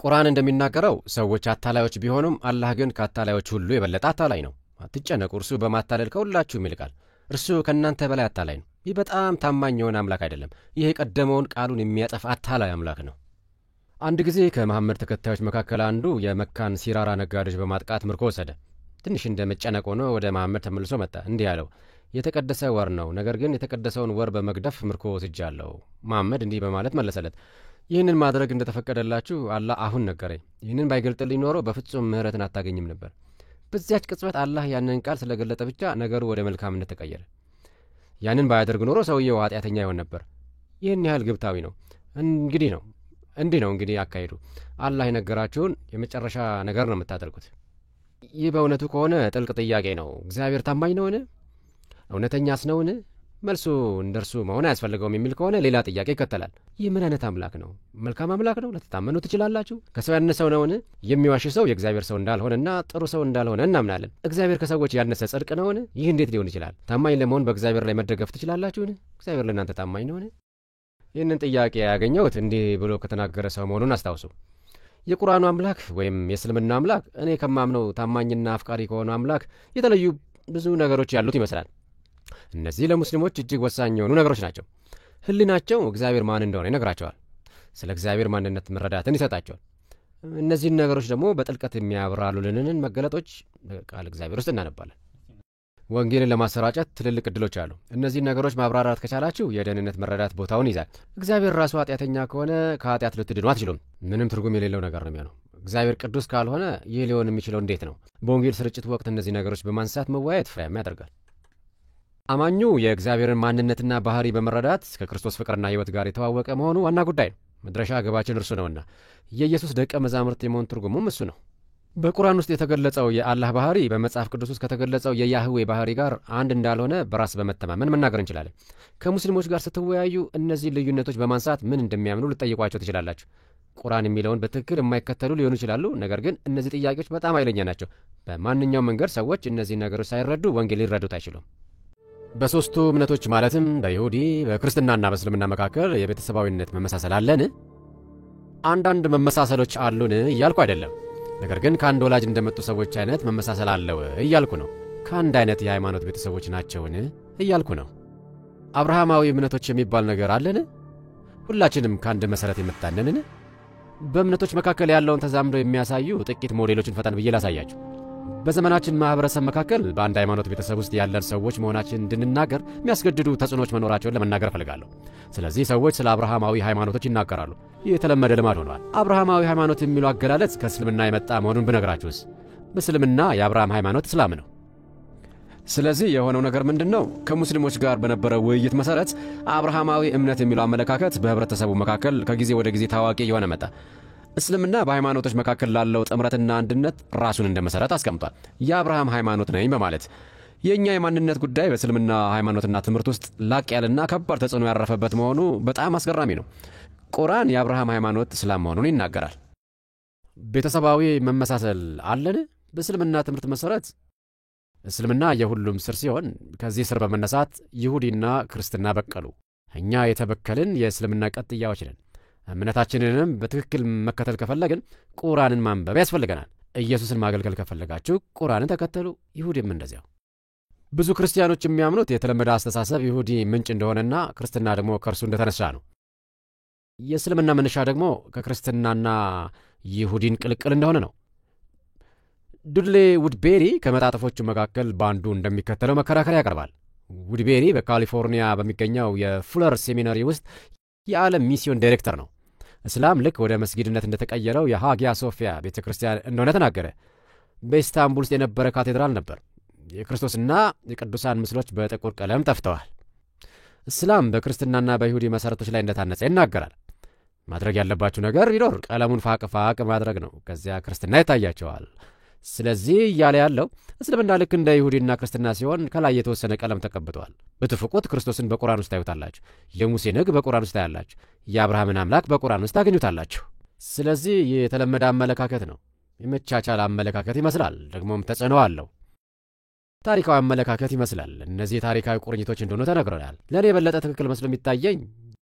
ቁርአን እንደሚናገረው ሰዎች አታላዮች ቢሆኑም አላህ ግን ከአታላዮች ሁሉ የበለጠ አታላይ ነው። አትጨነቁ፣ እርሱ በማታለል ከሁላችሁም ይልቃል። እርሱ ከእናንተ በላይ አታላይ ነው። ይህ በጣም ታማኝ የሆነ አምላክ አይደለም። ይህ የቀደመውን ቃሉን የሚያጠፋ አታላይ አምላክ ነው። አንድ ጊዜ ከመሐመድ ተከታዮች መካከል አንዱ የመካን ሲራራ ነጋዴዎች በማጥቃት ምርኮ ወሰደ። ትንሽ እንደ መጨነቅ ሆኖ ወደ መሐመድ ተመልሶ መጣ። እንዲህ አለው፣ የተቀደሰ ወር ነው፣ ነገር ግን የተቀደሰውን ወር በመግደፍ ምርኮ ወስጃለሁ። መሐመድ እንዲህ በማለት መለሰለት፣ ይህንን ማድረግ እንደተፈቀደላችሁ አላህ አሁን ነገረኝ። ይህንን ባይገልጥልኝ ኖሮ በፍጹም ምሕረትን አታገኝም ነበር። በዚያች ቅጽበት አላህ ያንን ቃል ስለገለጠ ብቻ ነገሩ ወደ መልካምነት ተቀየረ። ያንን ባያደርግ ኖሮ ሰውየው ኃጢአተኛ ይሆን ነበር። ይህን ያህል ግብታዊ ነው። እንግዲህ ነው እንዲህ ነው እንግዲህ አካሄዱ። አላህ የነገራችሁን የመጨረሻ ነገር ነው የምታደርጉት። ይህ በእውነቱ ከሆነ ጥልቅ ጥያቄ ነው። እግዚአብሔር ታማኝ ነውን? እውነተኛስ ነውን? መልሱ እንደርሱ መሆን አያስፈልገውም የሚል ከሆነ ሌላ ጥያቄ ይከተላል። ይህ ምን አይነት አምላክ ነው? መልካም አምላክ ነው? ልትታመኑ ትችላላችሁ? ከሰው ያነሰው ነውን? የሚዋሽ ሰው የእግዚአብሔር ሰው እንዳልሆነና ጥሩ ሰው እንዳልሆነ እናምናለን። እግዚአብሔር ከሰዎች ያነሰ ጽድቅ ነውን? ይህ እንዴት ሊሆን ይችላል? ታማኝ ለመሆን በእግዚአብሔር ላይ መደገፍ ትችላላችሁን? እግዚአብሔር ለእናንተ ታማኝ ነውን? ይህንን ጥያቄ ያገኘሁት እንዲህ ብሎ ከተናገረ ሰው መሆኑን አስታውሱ። የቁርአኑ አምላክ ወይም የእስልምና አምላክ እኔ ከማምነው ታማኝና አፍቃሪ ከሆነው አምላክ የተለዩ ብዙ ነገሮች ያሉት ይመስላል። እነዚህ ለሙስሊሞች እጅግ ወሳኝ የሆኑ ነገሮች ናቸው። ሕሊናቸው እግዚአብሔር ማን እንደሆነ ይነግራቸዋል። ስለ እግዚአብሔር ማንነት መረዳትን ይሰጣቸዋል። እነዚህን ነገሮች ደግሞ በጥልቀት የሚያብራሩልንን መገለጦች ቃል እግዚአብሔር ውስጥ እናነባለን። ወንጌልን ለማሰራጨት ትልልቅ ዕድሎች አሉ። እነዚህን ነገሮች ማብራራት ከቻላችሁ የደህንነት መረዳት ቦታውን ይዛል። እግዚአብሔር ራሱ ኃጢአተኛ ከሆነ ከኃጢአት ልትድኑ አትችሉም። ምንም ትርጉም የሌለው ነገር ነው የሚሆነው። እግዚአብሔር ቅዱስ ካልሆነ ይህ ሊሆን የሚችለው እንዴት ነው? በወንጌል ስርጭት ወቅት እነዚህ ነገሮች በማንሳት መወያየት ፍሬያማ ያደርጋል። አማኙ የእግዚአብሔርን ማንነትና ባህሪ በመረዳት ከክርስቶስ ፍቅርና ሕይወት ጋር የተዋወቀ መሆኑ ዋና ጉዳይ ነው። መድረሻ ግባችን እርሱ ነውና የኢየሱስ ደቀ መዛሙርት የመሆን ትርጉሙም እሱ ነው። በቁርአን ውስጥ የተገለጸው የአላህ ባህሪ በመጽሐፍ ቅዱስ ውስጥ ከተገለጸው የያህዌ ባህሪ ጋር አንድ እንዳልሆነ በራስ በመተማመን መናገር እንችላለን። ከሙስሊሞች ጋር ስትወያዩ እነዚህ ልዩነቶች በማንሳት ምን እንደሚያምኑ ልጠይቋቸው ትችላላችሁ። ቁርአን የሚለውን በትክክል የማይከተሉ ሊሆኑ ይችላሉ። ነገር ግን እነዚህ ጥያቄዎች በጣም ኃይለኛ ናቸው። በማንኛውም መንገድ ሰዎች እነዚህ ነገሮች ሳይረዱ ወንጌል ሊረዱት አይችሉም። በሦስቱ እምነቶች ማለትም በይሁዲ በክርስትናና በእስልምና መካከል የቤተሰባዊነት መመሳሰል አለን? አንዳንድ መመሳሰሎች አሉን እያልኩ አይደለም። ነገር ግን ከአንድ ወላጅ እንደመጡ ሰዎች አይነት መመሳሰል አለው እያልኩ ነው። ከአንድ አይነት የሃይማኖት ቤተሰቦች ናቸውን እያልኩ ነው። አብርሃማዊ እምነቶች የሚባል ነገር አለን? ሁላችንም ከአንድ መሠረት የምታነንን? በእምነቶች መካከል ያለውን ተዛምዶ የሚያሳዩ ጥቂት ሞዴሎችን ፈጠን ብዬ ላሳያችሁ። በዘመናችን ማኅበረሰብ መካከል በአንድ ሃይማኖት ቤተሰብ ውስጥ ያለን ሰዎች መሆናችን እንድንናገር የሚያስገድዱ ተጽዕኖች መኖራቸውን ለመናገር እፈልጋለሁ። ስለዚህ ሰዎች ስለ አብርሃማዊ ሃይማኖቶች ይናገራሉ። ይህ የተለመደ ልማድ ሆኗል። አብርሃማዊ ሃይማኖት የሚለው አገላለጽ ከእስልምና የመጣ መሆኑን ብነግራችሁስ? በእስልምና የአብርሃም ሃይማኖት እስላም ነው። ስለዚህ የሆነው ነገር ምንድን ነው? ከሙስሊሞች ጋር በነበረው ውይይት መሠረት አብርሃማዊ እምነት የሚለው አመለካከት በኅብረተሰቡ መካከል ከጊዜ ወደ ጊዜ ታዋቂ የሆነ መጣ። እስልምና በሃይማኖቶች መካከል ላለው ጥምረትና አንድነት ራሱን እንደ መሠረት አስቀምጧል። የአብርሃም ሃይማኖት ነኝ በማለት የእኛ የማንነት ጉዳይ በእስልምና ሃይማኖትና ትምህርት ውስጥ ላቅ ያለና ከባድ ተጽዕኖ ያረፈበት መሆኑ በጣም አስገራሚ ነው። ቁርአን የአብርሃም ሃይማኖት እስላም መሆኑን ይናገራል። ቤተሰባዊ መመሳሰል አለን? በእስልምና ትምህርት መሠረት እስልምና የሁሉም ስር ሲሆን ከዚህ ስር በመነሳት ይሁዲና ክርስትና በቀሉ። እኛ የተበከልን የእስልምና ቀጥያዎች ነን። እምነታችንንም በትክክል መከተል ከፈለግን ቁርአንን ማንበብ ያስፈልገናል። ኢየሱስን ማገልገል ከፈለጋችሁ ቁርአንን ተከተሉ። ይሁዲም እንደዚያው። ብዙ ክርስቲያኖች የሚያምኑት የተለመደ አስተሳሰብ ይሁዲ ምንጭ እንደሆነና ክርስትና ደግሞ ከእርሱ እንደተነሳ ነው። የእስልምና መነሻ ደግሞ ከክርስትናና ይሁዲን ቅልቅል እንደሆነ ነው። ዱድሌ ውድቤሪ ከመጣጥፎቹ መካከል በአንዱ እንደሚከተለው መከራከሪያ ያቀርባል። ውድቤሪ በካሊፎርኒያ በሚገኘው የፉለር ሴሚናሪ ውስጥ የዓለም ሚስዮን ዳይሬክተር ነው። እስላም ልክ ወደ መስጊድነት እንደተቀየረው የሃጊያ ሶፊያ ቤተ ክርስቲያን እንደሆነ ተናገረ። በኢስታንቡል ውስጥ የነበረ ካቴድራል ነበር። የክርስቶስና የቅዱሳን ምስሎች በጥቁር ቀለም ጠፍተዋል። እስላም በክርስትናና በይሁዲ መሠረቶች ላይ እንደታነጸ ይናገራል። ማድረግ ያለባችሁ ነገር ቢኖር ቀለሙን ፋቅ ማድረግ ነው። ከዚያ ክርስትና ይታያቸዋል። ስለዚህ እያለ ያለው እስልምና ልክ እንደ ይሁዲና ክርስትና ሲሆን ከላይ የተወሰነ ቀለም ተቀብተዋል። ብትፍቁት ክርስቶስን በቁርአን ውስጥ ታዩታላችሁ። የሙሴን ሕግ በቁርአን ውስጥ ታያላችሁ። የአብርሃምን አምላክ በቁርአን ውስጥ ታገኙታላችሁ። ስለዚህ ይህ የተለመደ አመለካከት ነው። የመቻቻል አመለካከት ይመስላል፣ ደግሞም ተጽዕኖ አለው። ታሪካዊ አመለካከት ይመስላል። እነዚህ ታሪካዊ ቁርኝቶች እንደሆኑ ተነግረናል። ለእኔ የበለጠ ትክክል መስሎ የሚታየኝ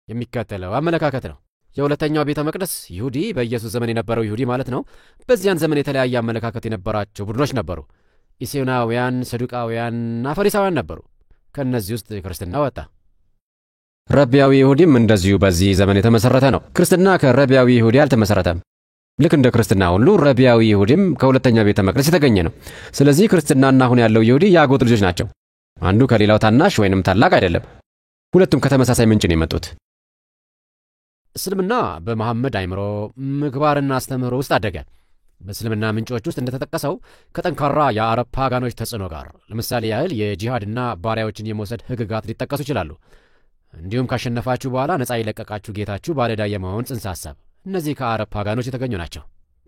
የሚከተለው አመለካከት ነው። የሁለተኛው ቤተ መቅደስ ይሁዲ በኢየሱስ ዘመን የነበረው ይሁዲ ማለት ነው። በዚያን ዘመን የተለያየ አመለካከት የነበራቸው ቡድኖች ነበሩ። ኢሴናውያን፣ ሰዱቃውያንና ፈሪሳውያን ነበሩ። ከእነዚህ ውስጥ ክርስትና ወጣ። ረቢያዊ ይሁዲም እንደዚሁ በዚህ ዘመን የተመሠረተ ነው። ክርስትና ከረቢያዊ ይሁዲ አልተመሠረተም። ልክ እንደ ክርስትና ሁሉ ረቢያዊ ይሁዲም ከሁለተኛ ቤተ መቅደስ የተገኘ ነው። ስለዚህ ክርስትናና አሁን ያለው ይሁዲ የአጎት ልጆች ናቸው። አንዱ ከሌላው ታናሽ ወይንም ታላቅ አይደለም። ሁለቱም ከተመሳሳይ ምንጭ ነው የመጡት። እስልምና በመሐመድ አይምሮ ምግባርና አስተምህሮ ውስጥ አደገ። በእስልምና ምንጮች ውስጥ እንደተጠቀሰው ከጠንካራ የአረብ ፓጋኖች ተጽዕኖ ጋር ለምሳሌ ያህል የጂሃድና ባሪያዎችን የመውሰድ ሕግጋት ሊጠቀሱ ይችላሉ። እንዲሁም ካሸነፋችሁ በኋላ ነፃ የለቀቃችሁ ጌታችሁ ባለዕዳ የመሆን ጽንሰ ሐሳብ እነዚህ ከአረብ ፓጋኖች የተገኙ ናቸው።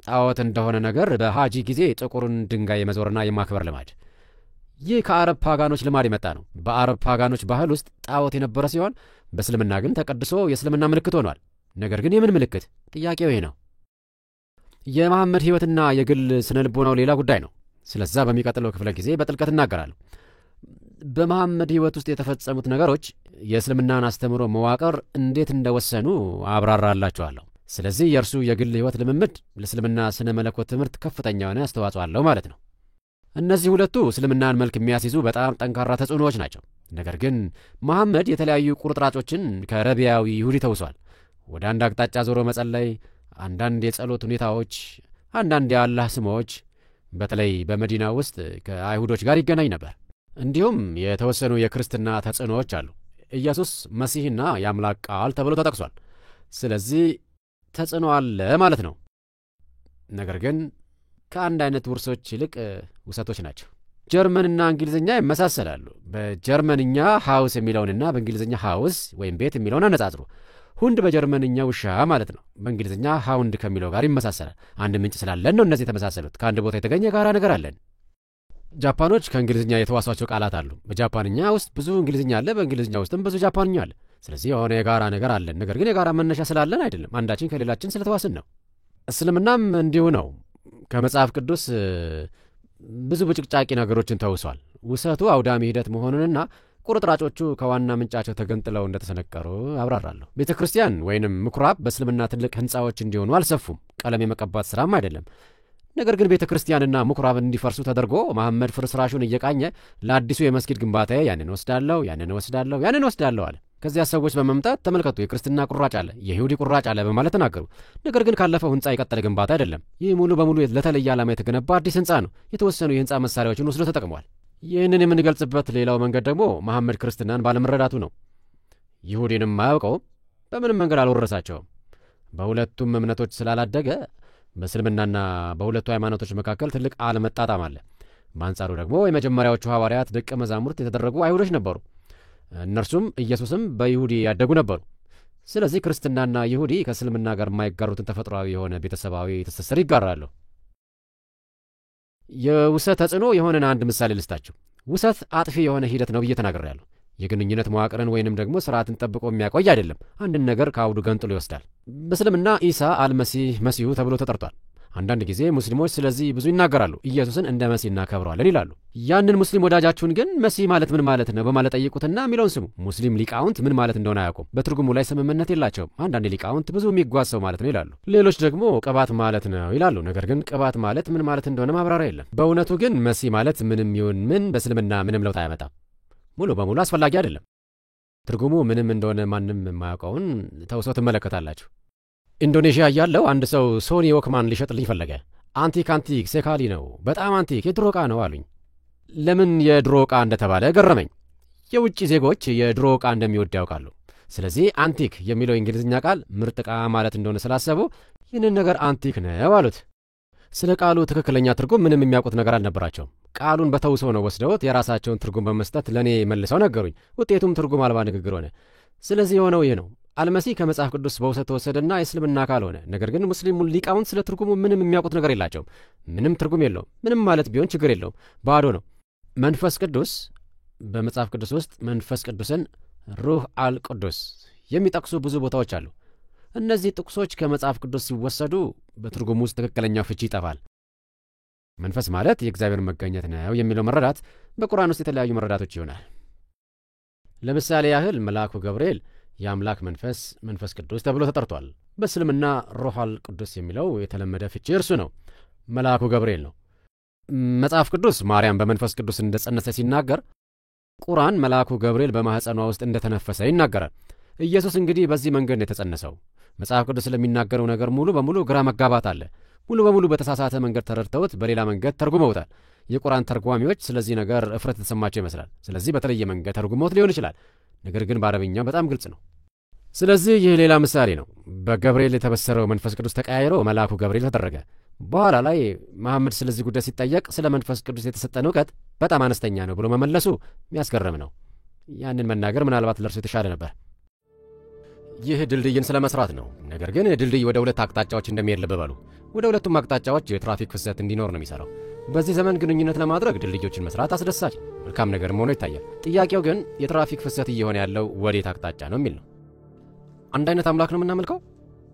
ጣዖት እንደሆነ ነገር በሐጂ ጊዜ ጥቁሩን ድንጋይ የመዞርና የማክበር ልማድ፣ ይህ ከአረብ ፓጋኖች ልማድ የመጣ ነው። በአረብ ፓጋኖች ባህል ውስጥ ጣዖት የነበረ ሲሆን በእስልምና ግን ተቀድሶ የእስልምና ምልክት ሆኗል። ነገር ግን የምን ምልክት? ጥያቄው ይህ ነው። የመሐመድ ሕይወትና የግል ስነ ልቦናው ሌላ ጉዳይ ነው። ስለዛ በሚቀጥለው ክፍለ ጊዜ በጥልቀት እናገራለሁ። በመሐመድ ሕይወት ውስጥ የተፈጸሙት ነገሮች የእስልምናን አስተምሮ መዋቅር እንዴት እንደወሰኑ አብራራላችኋለሁ። ስለዚህ የእርሱ የግል ሕይወት ልምምድ ለእስልምና ስነ መለኮት ትምህርት ከፍተኛ የሆነ አስተዋጽኦ አለው ማለት ነው። እነዚህ ሁለቱ እስልምናን መልክ የሚያስይዙ በጣም ጠንካራ ተጽዕኖዎች ናቸው። ነገር ግን መሐመድ የተለያዩ ቁርጥራጮችን ከረቢያዊ ይሁዲ ተውሷል። ወደ አንድ አቅጣጫ ዞሮ መጸለይ፣ አንዳንድ የጸሎት ሁኔታዎች፣ አንዳንድ የአላህ ስሞች፣ በተለይ በመዲና ውስጥ ከአይሁዶች ጋር ይገናኝ ነበር። እንዲሁም የተወሰኑ የክርስትና ተጽዕኖዎች አሉ። ኢየሱስ መሲሕና የአምላክ ቃል ተብሎ ተጠቅሷል። ስለዚህ ተጽዕኖ አለ ማለት ነው። ነገር ግን ከአንድ አይነት ውርሶች ይልቅ ውሰቶች ናቸው። ጀርመንና እንግሊዝኛ ይመሳሰላሉ። በጀርመንኛ ሃውስ የሚለውንና በእንግሊዝኛ ሃውስ ወይም ቤት የሚለውን አነጻጽሩ። ሁንድ በጀርመንኛ ውሻ ማለት ነው። በእንግሊዝኛ ሃውንድ ከሚለው ጋር ይመሳሰላል። አንድ ምንጭ ስላለን ነው እነዚህ የተመሳሰሉት። ከአንድ ቦታ የተገኘ የጋራ ነገር አለን። ጃፓኖች ከእንግሊዝኛ የተዋሷቸው ቃላት አሉ። በጃፓንኛ ውስጥ ብዙ እንግሊዝኛ አለ፣ በእንግሊዝኛ ውስጥም ብዙ ጃፓንኛ አለ። ስለዚህ የሆነ የጋራ ነገር አለን። ነገር ግን የጋራ መነሻ ስላለን አይደለም፣ አንዳችን ከሌላችን ስለተዋስን ነው። እስልምናም እንዲሁ ነው። ከመጽሐፍ ቅዱስ ብዙ ብጭቅጫቂ ነገሮችን ተውሷል። ውሰቱ አውዳሚ ሂደት መሆኑንና ቁርጥራጮቹ ከዋና ምንጫቸው ተገንጥለው እንደተሰነቀሩ አብራራለሁ። ቤተ ክርስቲያን ወይንም ምኩራብ በእስልምና ትልቅ ሕንፃዎች እንዲሆኑ አልሰፉም። ቀለም የመቀባት ሥራም አይደለም። ነገር ግን ቤተ ክርስቲያንና ምኩራብ እንዲፈርሱ ተደርጎ መሐመድ ፍርስራሹን እየቃኘ ለአዲሱ የመስጊድ ግንባታ ያንን ወስዳለሁ አለ። ከዚያ ሰዎች በመምጣት ተመልከቱ፣ የክርስትና ቁራጭ አለ፣ የይሁዲ ቁራጭ አለ በማለት ተናገሩ። ነገር ግን ካለፈው ሕንፃ የቀጠለ ግንባታ አይደለም። ይህ ሙሉ በሙሉ ለተለየ ዓላማ የተገነባ አዲስ ሕንፃ ነው። የተወሰኑ የሕንፃ መሳሪያዎችን ወስዶ ተጠቅሟል። ይህንን የምንገልጽበት ሌላው መንገድ ደግሞ መሐመድ ክርስትናን ባለመረዳቱ ነው። ይሁዲንም አያውቀውም፣ በምንም መንገድ አልወረሳቸውም። በሁለቱም እምነቶች ስላላደገ በእስልምናና በሁለቱ ሃይማኖቶች መካከል ትልቅ አለመጣጣም አለ። በአንጻሩ ደግሞ የመጀመሪያዎቹ ሐዋርያት ደቀ መዛሙርት የተደረጉ አይሁዶች ነበሩ። እነርሱም ኢየሱስም በይሁዲ ያደጉ ነበሩ። ስለዚህ ክርስትናና ይሁዲ ከእስልምና ጋር የማይጋሩትን ተፈጥሯዊ የሆነ ቤተሰባዊ ትስስር ይጋራሉ። የውሰት ተጽዕኖ የሆነን አንድ ምሳሌ ልስጣችሁ። ውሰት አጥፊ የሆነ ሂደት ነው ብዬ ተናግሬያለሁ። የግንኙነት መዋቅርን ወይንም ደግሞ ስርዓትን ጠብቆ የሚያቆይ አይደለም። አንድን ነገር ከአውዱ ገንጥሎ ይወስዳል። በእስልምና ኢሳ አልመሲህ መሲሁ ተብሎ ተጠርቷል። አንዳንድ ጊዜ ሙስሊሞች ስለዚህ ብዙ ይናገራሉ። ኢየሱስን እንደ መሲህ እናከብረዋለን ይላሉ። ያንን ሙስሊም ወዳጃችሁን ግን መሲህ ማለት ምን ማለት ነው በማለት ጠይቁትና የሚለውን ስሙ። ሙስሊም ሊቃውንት ምን ማለት እንደሆነ አያውቁም። በትርጉሙ ላይ ስምምነት የላቸውም። አንዳንድ ሊቃውንት ብዙ የሚጓዝ ሰው ማለት ነው ይላሉ። ሌሎች ደግሞ ቅባት ማለት ነው ይላሉ። ነገር ግን ቅባት ማለት ምን ማለት እንደሆነ ማብራሪያ የለም። በእውነቱ ግን መሲህ ማለት ምንም ይሁን ምን በእስልምና ምንም ለውጥ አያመጣም። ሙሉ በሙሉ አስፈላጊ አይደለም። ትርጉሙ ምንም እንደሆነ ማንም የማያውቀውን ተውሶ ትመለከታላችሁ። ኢንዶኔዥያ ያለው አንድ ሰው ሶኒ ወክማን ሊሸጥልኝ ፈለገ። አንቲክ ሴካሊ ነው፣ በጣም አንቲክ የድሮ ዕቃ ነው አሉኝ። ለምን የድሮ ዕቃ እንደተባለ ገረመኝ። የውጭ ዜጎች የድሮ ዕቃ እንደሚወድ ያውቃሉ። ስለዚህ አንቲክ የሚለው የእንግሊዝኛ ቃል ምርጥ ዕቃ ማለት እንደሆነ ስላሰቡ ይህንን ነገር አንቲክ ነው አሉት። ስለ ቃሉ ትክክለኛ ትርጉም ምንም የሚያውቁት ነገር አልነበራቸውም። ቃሉን በተውሶ ነው ወስደውት የራሳቸውን ትርጉም በመስጠት ለእኔ መልሰው ነገሩኝ። ውጤቱም ትርጉም አልባ ንግግር ሆነ። ስለዚህ የሆነው ይህ ነው። አልመሲህ ከመጽሐፍ ቅዱስ በውሰት ተወሰደና የእስልምና አካል ሆነ። ነገር ግን ሙስሊሙን ሊቃውንት ስለ ትርጉሙ ምንም የሚያውቁት ነገር የላቸውም። ምንም ትርጉም የለውም። ምንም ማለት ቢሆን ችግር የለውም፣ ባዶ ነው። መንፈስ ቅዱስ በመጽሐፍ ቅዱስ ውስጥ መንፈስ ቅዱስን ሩህ አልቅዱስ የሚጠቅሱ ብዙ ቦታዎች አሉ። እነዚህ ጥቅሶች ከመጽሐፍ ቅዱስ ሲወሰዱ በትርጉሙ ውስጥ ትክክለኛው ፍቺ ይጠፋል። መንፈስ ማለት የእግዚአብሔር መገኘት ነው የሚለው መረዳት በቁርአን ውስጥ የተለያዩ መረዳቶች ይሆናል። ለምሳሌ ያህል መልአኩ ገብርኤል የአምላክ መንፈስ ቅዱስ ተብሎ ተጠርቷል። በእስልምና ሩህ አልቅዱስ የሚለው የተለመደ ፍቺ እርሱ ነው፣ መልአኩ ገብርኤል ነው። መጽሐፍ ቅዱስ ማርያም በመንፈስ ቅዱስ እንደጸነሰ ሲናገር፣ ቁርአን መልአኩ ገብርኤል በማኅፀኗ ውስጥ እንደተነፈሰ ይናገራል። ኢየሱስ እንግዲህ በዚህ መንገድ ነው የተጸነሰው። መጽሐፍ ቅዱስ ስለሚናገረው ነገር ሙሉ በሙሉ ግራ መጋባት አለ። ሙሉ በሙሉ በተሳሳተ መንገድ ተረድተውት በሌላ መንገድ ተርጉመውታል። የቁርአን ተርጓሚዎች ስለዚህ ነገር እፍረት የተሰማቸው ይመስላል። ስለዚህ በተለየ መንገድ ተርጉመውት ሊሆን ይችላል። ነገር ግን በአረብኛው በጣም ግልጽ ነው። ስለዚህ ይህ ሌላ ምሳሌ ነው። በገብርኤል የተበሰረው መንፈስ ቅዱስ ተቀያይሮ መልአኩ ገብርኤል ተደረገ። በኋላ ላይ መሐመድ ስለዚህ ጉዳይ ሲጠየቅ ስለ መንፈስ ቅዱስ የተሰጠን እውቀት በጣም አነስተኛ ነው ብሎ መመለሱ የሚያስገርም ነው። ያንን መናገር ምናልባት ለእርሱ የተሻለ ነበር። ይህ ድልድይን ስለ መስራት ነው። ነገር ግን ድልድይ ወደ ሁለት አቅጣጫዎች እንደሚሄድ ልብ በሉ። ወደ ሁለቱም አቅጣጫዎች የትራፊክ ፍሰት እንዲኖር ነው የሚሰራው። በዚህ ዘመን ግንኙነት ለማድረግ ድልድዮችን መስራት አስደሳች መልካም ነገርም ሆኖ ይታያል። ጥያቄው ግን የትራፊክ ፍሰት እየሆነ ያለው ወዴት አቅጣጫ ነው የሚል ነው። አንድ አይነት አምላክ ነው የምናመልከው?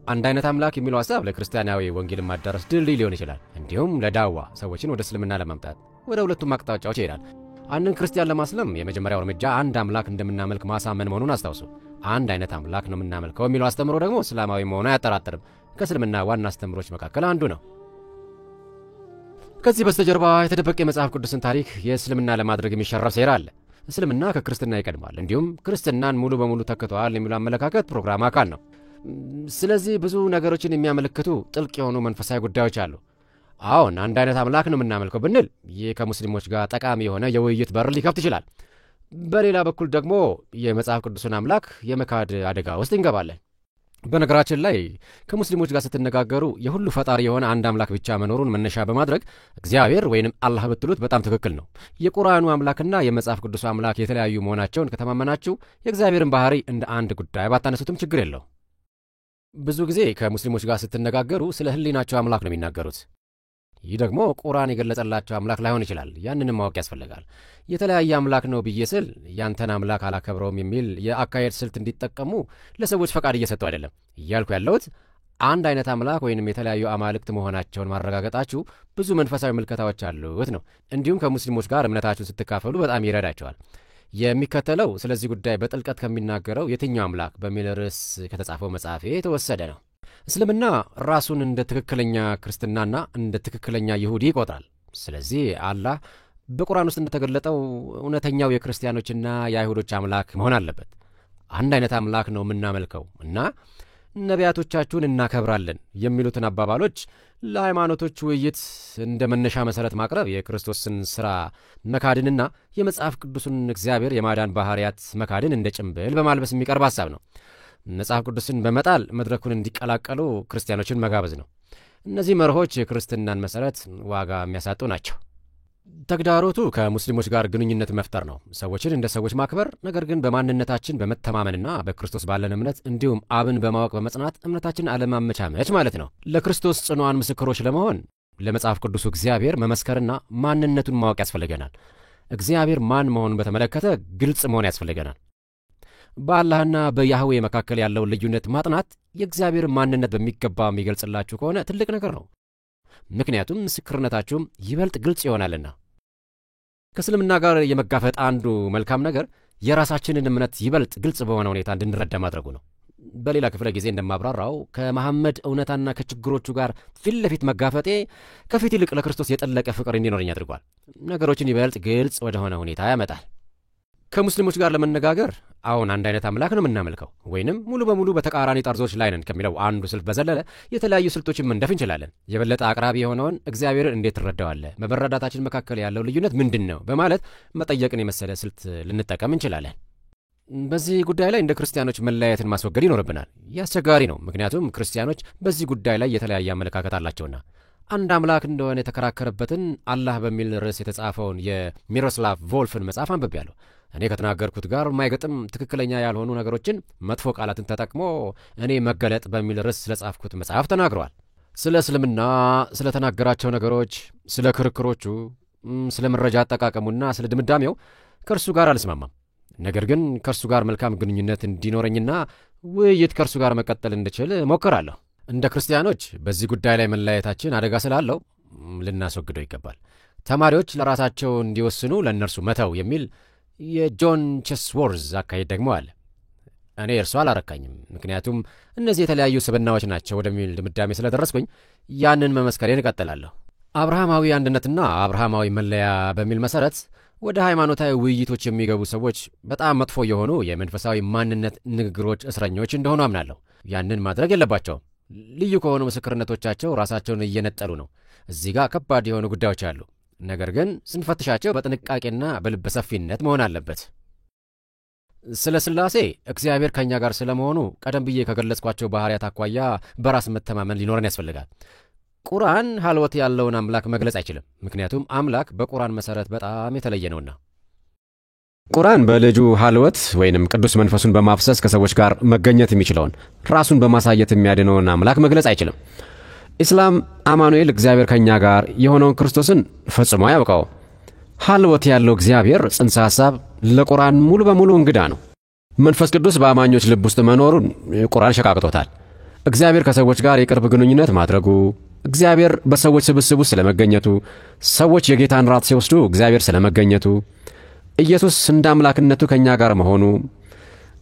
አንድ አይነት አምላክ የሚለው ሐሳብ ለክርስቲያናዊ ወንጌልን ማዳረስ ድልድይ ሊሆን ይችላል። እንዲሁም ለዳዋ ሰዎችን ወደ እስልምና ለማምጣት ወደ ሁለቱም አቅጣጫዎች ይሄዳል። አንድን ክርስቲያን ለማስለም የመጀመሪያው እርምጃ አንድ አምላክ እንደምናመልክ ማሳመን መሆኑን አስታውሱ። አንድ አይነት አምላክ ነው የምናመልከው የሚለው አስተምሮ ደግሞ እስላማዊ መሆኑ አያጠራጥርም። ከእስልምና ዋና አስተምሮች መካከል አንዱ ነው። ከዚህ በስተጀርባ የተደበቀ የመጽሐፍ ቅዱስን ታሪክ የእስልምና ለማድረግ የሚሸረፍ ሴራ አለ። እስልምና ከክርስትና ይቀድማል፣ እንዲሁም ክርስትናን ሙሉ በሙሉ ተክቷል የሚለው አመለካከት ፕሮግራም አካል ነው። ስለዚህ ብዙ ነገሮችን የሚያመለክቱ ጥልቅ የሆኑ መንፈሳዊ ጉዳዮች አሉ። አሁን አንድ አይነት አምላክ ነው የምናመልከው ብንል ይህ ከሙስሊሞች ጋር ጠቃሚ የሆነ የውይይት በር ሊከፍት ይችላል። በሌላ በኩል ደግሞ የመጽሐፍ ቅዱስን አምላክ የመካድ አደጋ ውስጥ እንገባለን። በነገራችን ላይ ከሙስሊሞች ጋር ስትነጋገሩ የሁሉ ፈጣሪ የሆነ አንድ አምላክ ብቻ መኖሩን መነሻ በማድረግ እግዚአብሔር ወይንም አላህ ብትሉት በጣም ትክክል ነው። የቁርአኑ አምላክና የመጽሐፍ ቅዱሱ አምላክ የተለያዩ መሆናቸውን ከተማመናችሁ የእግዚአብሔርን ባህሪ እንደ አንድ ጉዳይ ባታነሱትም ችግር የለው። ብዙ ጊዜ ከሙስሊሞች ጋር ስትነጋገሩ ስለ ህሊናቸው አምላክ ነው የሚናገሩት። ይህ ደግሞ ቁርአን የገለጸላቸው አምላክ ላይሆን ይችላል። ያንንም ማወቅ ያስፈልጋል። የተለያየ አምላክ ነው ብዬ ስል ያንተን አምላክ አላከብረውም የሚል የአካሄድ ስልት እንዲጠቀሙ ለሰዎች ፈቃድ እየሰጡ አይደለም። እያልኩ ያለሁት አንድ አይነት አምላክ ወይንም የተለያዩ አማልክት መሆናቸውን ማረጋገጣችሁ ብዙ መንፈሳዊ ምልከታዎች አሉት ነው። እንዲሁም ከሙስሊሞች ጋር እምነታችሁን ስትካፈሉ በጣም ይረዳቸዋል። የሚከተለው ስለዚህ ጉዳይ በጥልቀት ከሚናገረው የትኛው አምላክ በሚል ርዕስ ከተጻፈው መጽሐፌ የተወሰደ ነው። እስልምና ራሱን እንደ ትክክለኛ ክርስትናና እንደ ትክክለኛ ይሁዲ ይቆጥራል። ስለዚህ አላህ በቁርአን ውስጥ እንደተገለጠው እውነተኛው የክርስቲያኖችና የአይሁዶች አምላክ መሆን አለበት። አንድ አይነት አምላክ ነው የምናመልከው እና ነቢያቶቻችሁን እናከብራለን የሚሉትን አባባሎች ለሃይማኖቶች ውይይት እንደ መነሻ መሠረት ማቅረብ የክርስቶስን ሥራ መካድንና የመጽሐፍ ቅዱስን እግዚአብሔር የማዳን ባሕርያት መካድን እንደ ጭምብል በማልበስ የሚቀርብ ሐሳብ ነው። መጽሐፍ ቅዱስን በመጣል መድረኩን እንዲቀላቀሉ ክርስቲያኖችን መጋበዝ ነው። እነዚህ መርሆች የክርስትናን መሠረት ዋጋ የሚያሳጡ ናቸው። ተግዳሮቱ ከሙስሊሞች ጋር ግንኙነት መፍጠር ነው። ሰዎችን እንደ ሰዎች ማክበር፣ ነገር ግን በማንነታችን በመተማመንና በክርስቶስ ባለን እምነት እንዲሁም አብን በማወቅ በመጽናት እምነታችን አለማመቻመች ማለት ነው። ለክርስቶስ ጽኑዓን ምስክሮች ለመሆን ለመጽሐፍ ቅዱሱ እግዚአብሔር መመስከርና ማንነቱን ማወቅ ያስፈልገናል። እግዚአብሔር ማን መሆኑን በተመለከተ ግልጽ መሆን ያስፈልገናል። በአላህና በያህዌ መካከል ያለውን ልዩነት ማጥናት የእግዚአብሔር ማንነት በሚገባ የሚገልጽላችሁ ከሆነ ትልቅ ነገር ነው። ምክንያቱም ምስክርነታችሁም ይበልጥ ግልጽ ይሆናልና። ከእስልምና ጋር የመጋፈጥ አንዱ መልካም ነገር የራሳችንን እምነት ይበልጥ ግልጽ በሆነ ሁኔታ እንድንረዳ ማድረጉ ነው። በሌላ ክፍለ ጊዜ እንደማብራራው ከመሐመድ እውነታና ከችግሮቹ ጋር ፊት ለፊት መጋፈጤ ከፊት ይልቅ ለክርስቶስ የጠለቀ ፍቅር እንዲኖረኝ አድርጓል። ነገሮችን ይበልጥ ግልጽ ወደሆነ ሁኔታ ያመጣል። ከሙስሊሞች ጋር ለመነጋገር አሁን አንድ አይነት አምላክ ነው የምናመልከው ወይንም ሙሉ በሙሉ በተቃራኒ ጠርዞች ላይ ነን ከሚለው አንዱ ስልት በዘለለ የተለያዩ ስልቶችን መንደፍ እንችላለን። የበለጠ አቅራቢ የሆነውን እግዚአብሔርን እንዴት ትረዳዋለህ፣ በመረዳታችን መካከል ያለው ልዩነት ምንድን ነው በማለት መጠየቅን የመሰለ ስልት ልንጠቀም እንችላለን። በዚህ ጉዳይ ላይ እንደ ክርስቲያኖች መለያየትን ማስወገድ ይኖርብናል። ይህ አስቸጋሪ ነው፣ ምክንያቱም ክርስቲያኖች በዚህ ጉዳይ ላይ የተለያየ አመለካከት አላቸውና። አንድ አምላክ እንደሆነ የተከራከረበትን አላህ በሚል ርዕስ የተጻፈውን የሚሮስላቭ ቮልፍን መጽሐፍ አንብቤያለሁ። እኔ ከተናገርኩት ጋር የማይገጥም ትክክለኛ ያልሆኑ ነገሮችን መጥፎ ቃላትን ተጠቅሞ እኔ መገለጥ በሚል ርዕስ ስለጻፍኩት መጽሐፍ ተናግረዋል። ስለ እስልምና ስለተናገራቸው ነገሮች፣ ስለ ክርክሮቹ፣ ስለ መረጃ አጠቃቀሙና ስለ ድምዳሜው ከእርሱ ጋር አልስማማም። ነገር ግን ከእርሱ ጋር መልካም ግንኙነት እንዲኖረኝና ውይይት ከእርሱ ጋር መቀጠል እንድችል ሞክራለሁ። እንደ ክርስቲያኖች በዚህ ጉዳይ ላይ መለያየታችን አደጋ ስላለው ልናስወግደው ይገባል። ተማሪዎች ለራሳቸው እንዲወስኑ ለእነርሱ መተው የሚል የጆን ቼስወርዝ አካሄድ ደግሞ አለ። እኔ እርሱ አላረካኝም፣ ምክንያቱም እነዚህ የተለያዩ ስብናዎች ናቸው ወደሚል ድምዳሜ ስለደረስኩኝ ያንን መመስከሬን እቀጥላለሁ። አብርሃማዊ አንድነትና አብርሃማዊ መለያ በሚል መሠረት ወደ ሃይማኖታዊ ውይይቶች የሚገቡ ሰዎች በጣም መጥፎ የሆኑ የመንፈሳዊ ማንነት ንግግሮች እስረኞች እንደሆኑ አምናለሁ። ያንን ማድረግ የለባቸውም። ልዩ ከሆኑ ምስክርነቶቻቸው ራሳቸውን እየነጠሉ ነው። እዚህ ጋር ከባድ የሆኑ ጉዳዮች አሉ። ነገር ግን ስንፈትሻቸው በጥንቃቄና በልበ ሰፊነት መሆን አለበት። ስለ ሥላሴ እግዚአብሔር ከእኛ ጋር ስለመሆኑ ቀደም ብዬ ከገለጽኳቸው ባሕርያት አኳያ በራስ መተማመን ሊኖረን ያስፈልጋል። ቁርአን ሀልወት ያለውን አምላክ መግለጽ አይችልም፣ ምክንያቱም አምላክ በቁርአን መሠረት በጣም የተለየ ነውና። ቁርአን በልጁ ሀልወት ወይንም ቅዱስ መንፈሱን በማፍሰስ ከሰዎች ጋር መገኘት የሚችለውን ራሱን በማሳየት የሚያድነውን አምላክ መግለጽ አይችልም። ኢስላም አማኑኤል እግዚአብሔር ከኛ ጋር የሆነውን ክርስቶስን ፈጽሞ ያውቀው። ሀልወት ያለው እግዚአብሔር ጽንሰ ሐሳብ ለቁርአን ሙሉ በሙሉ እንግዳ ነው። መንፈስ ቅዱስ በአማኞች ልብ ውስጥ መኖሩን ቁርአን ሸቃቅጦታል። እግዚአብሔር ከሰዎች ጋር የቅርብ ግንኙነት ማድረጉ፣ እግዚአብሔር በሰዎች ስብስብ ውስጥ ስለመገኘቱ፣ ሰዎች የጌታን ራት ሲወስዱ እግዚአብሔር ስለመገኘቱ፣ ኢየሱስ እንደ አምላክነቱ ከኛ ጋር መሆኑ፣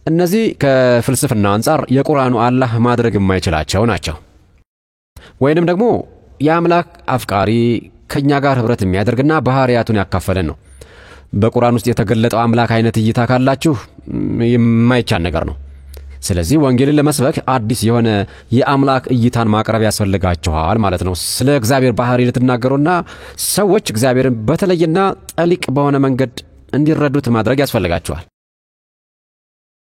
እነዚህ ከፍልስፍና አንጻር የቁርአኑ አላህ ማድረግ የማይችላቸው ናቸው። ወይንም ደግሞ የአምላክ አፍቃሪ ከኛ ጋር ህብረት የሚያደርግና ባህሪያቱን ያካፈለን ነው። በቁርአን ውስጥ የተገለጠው አምላክ አይነት እይታ ካላችሁ የማይቻል ነገር ነው። ስለዚህ ወንጌልን ለመስበክ አዲስ የሆነ የአምላክ እይታን ማቅረብ ያስፈልጋችኋል ማለት ነው። ስለ እግዚአብሔር ባህሪ ልትናገሩና ሰዎች እግዚአብሔርን በተለየና ጠሊቅ በሆነ መንገድ እንዲረዱት ማድረግ ያስፈልጋችኋል።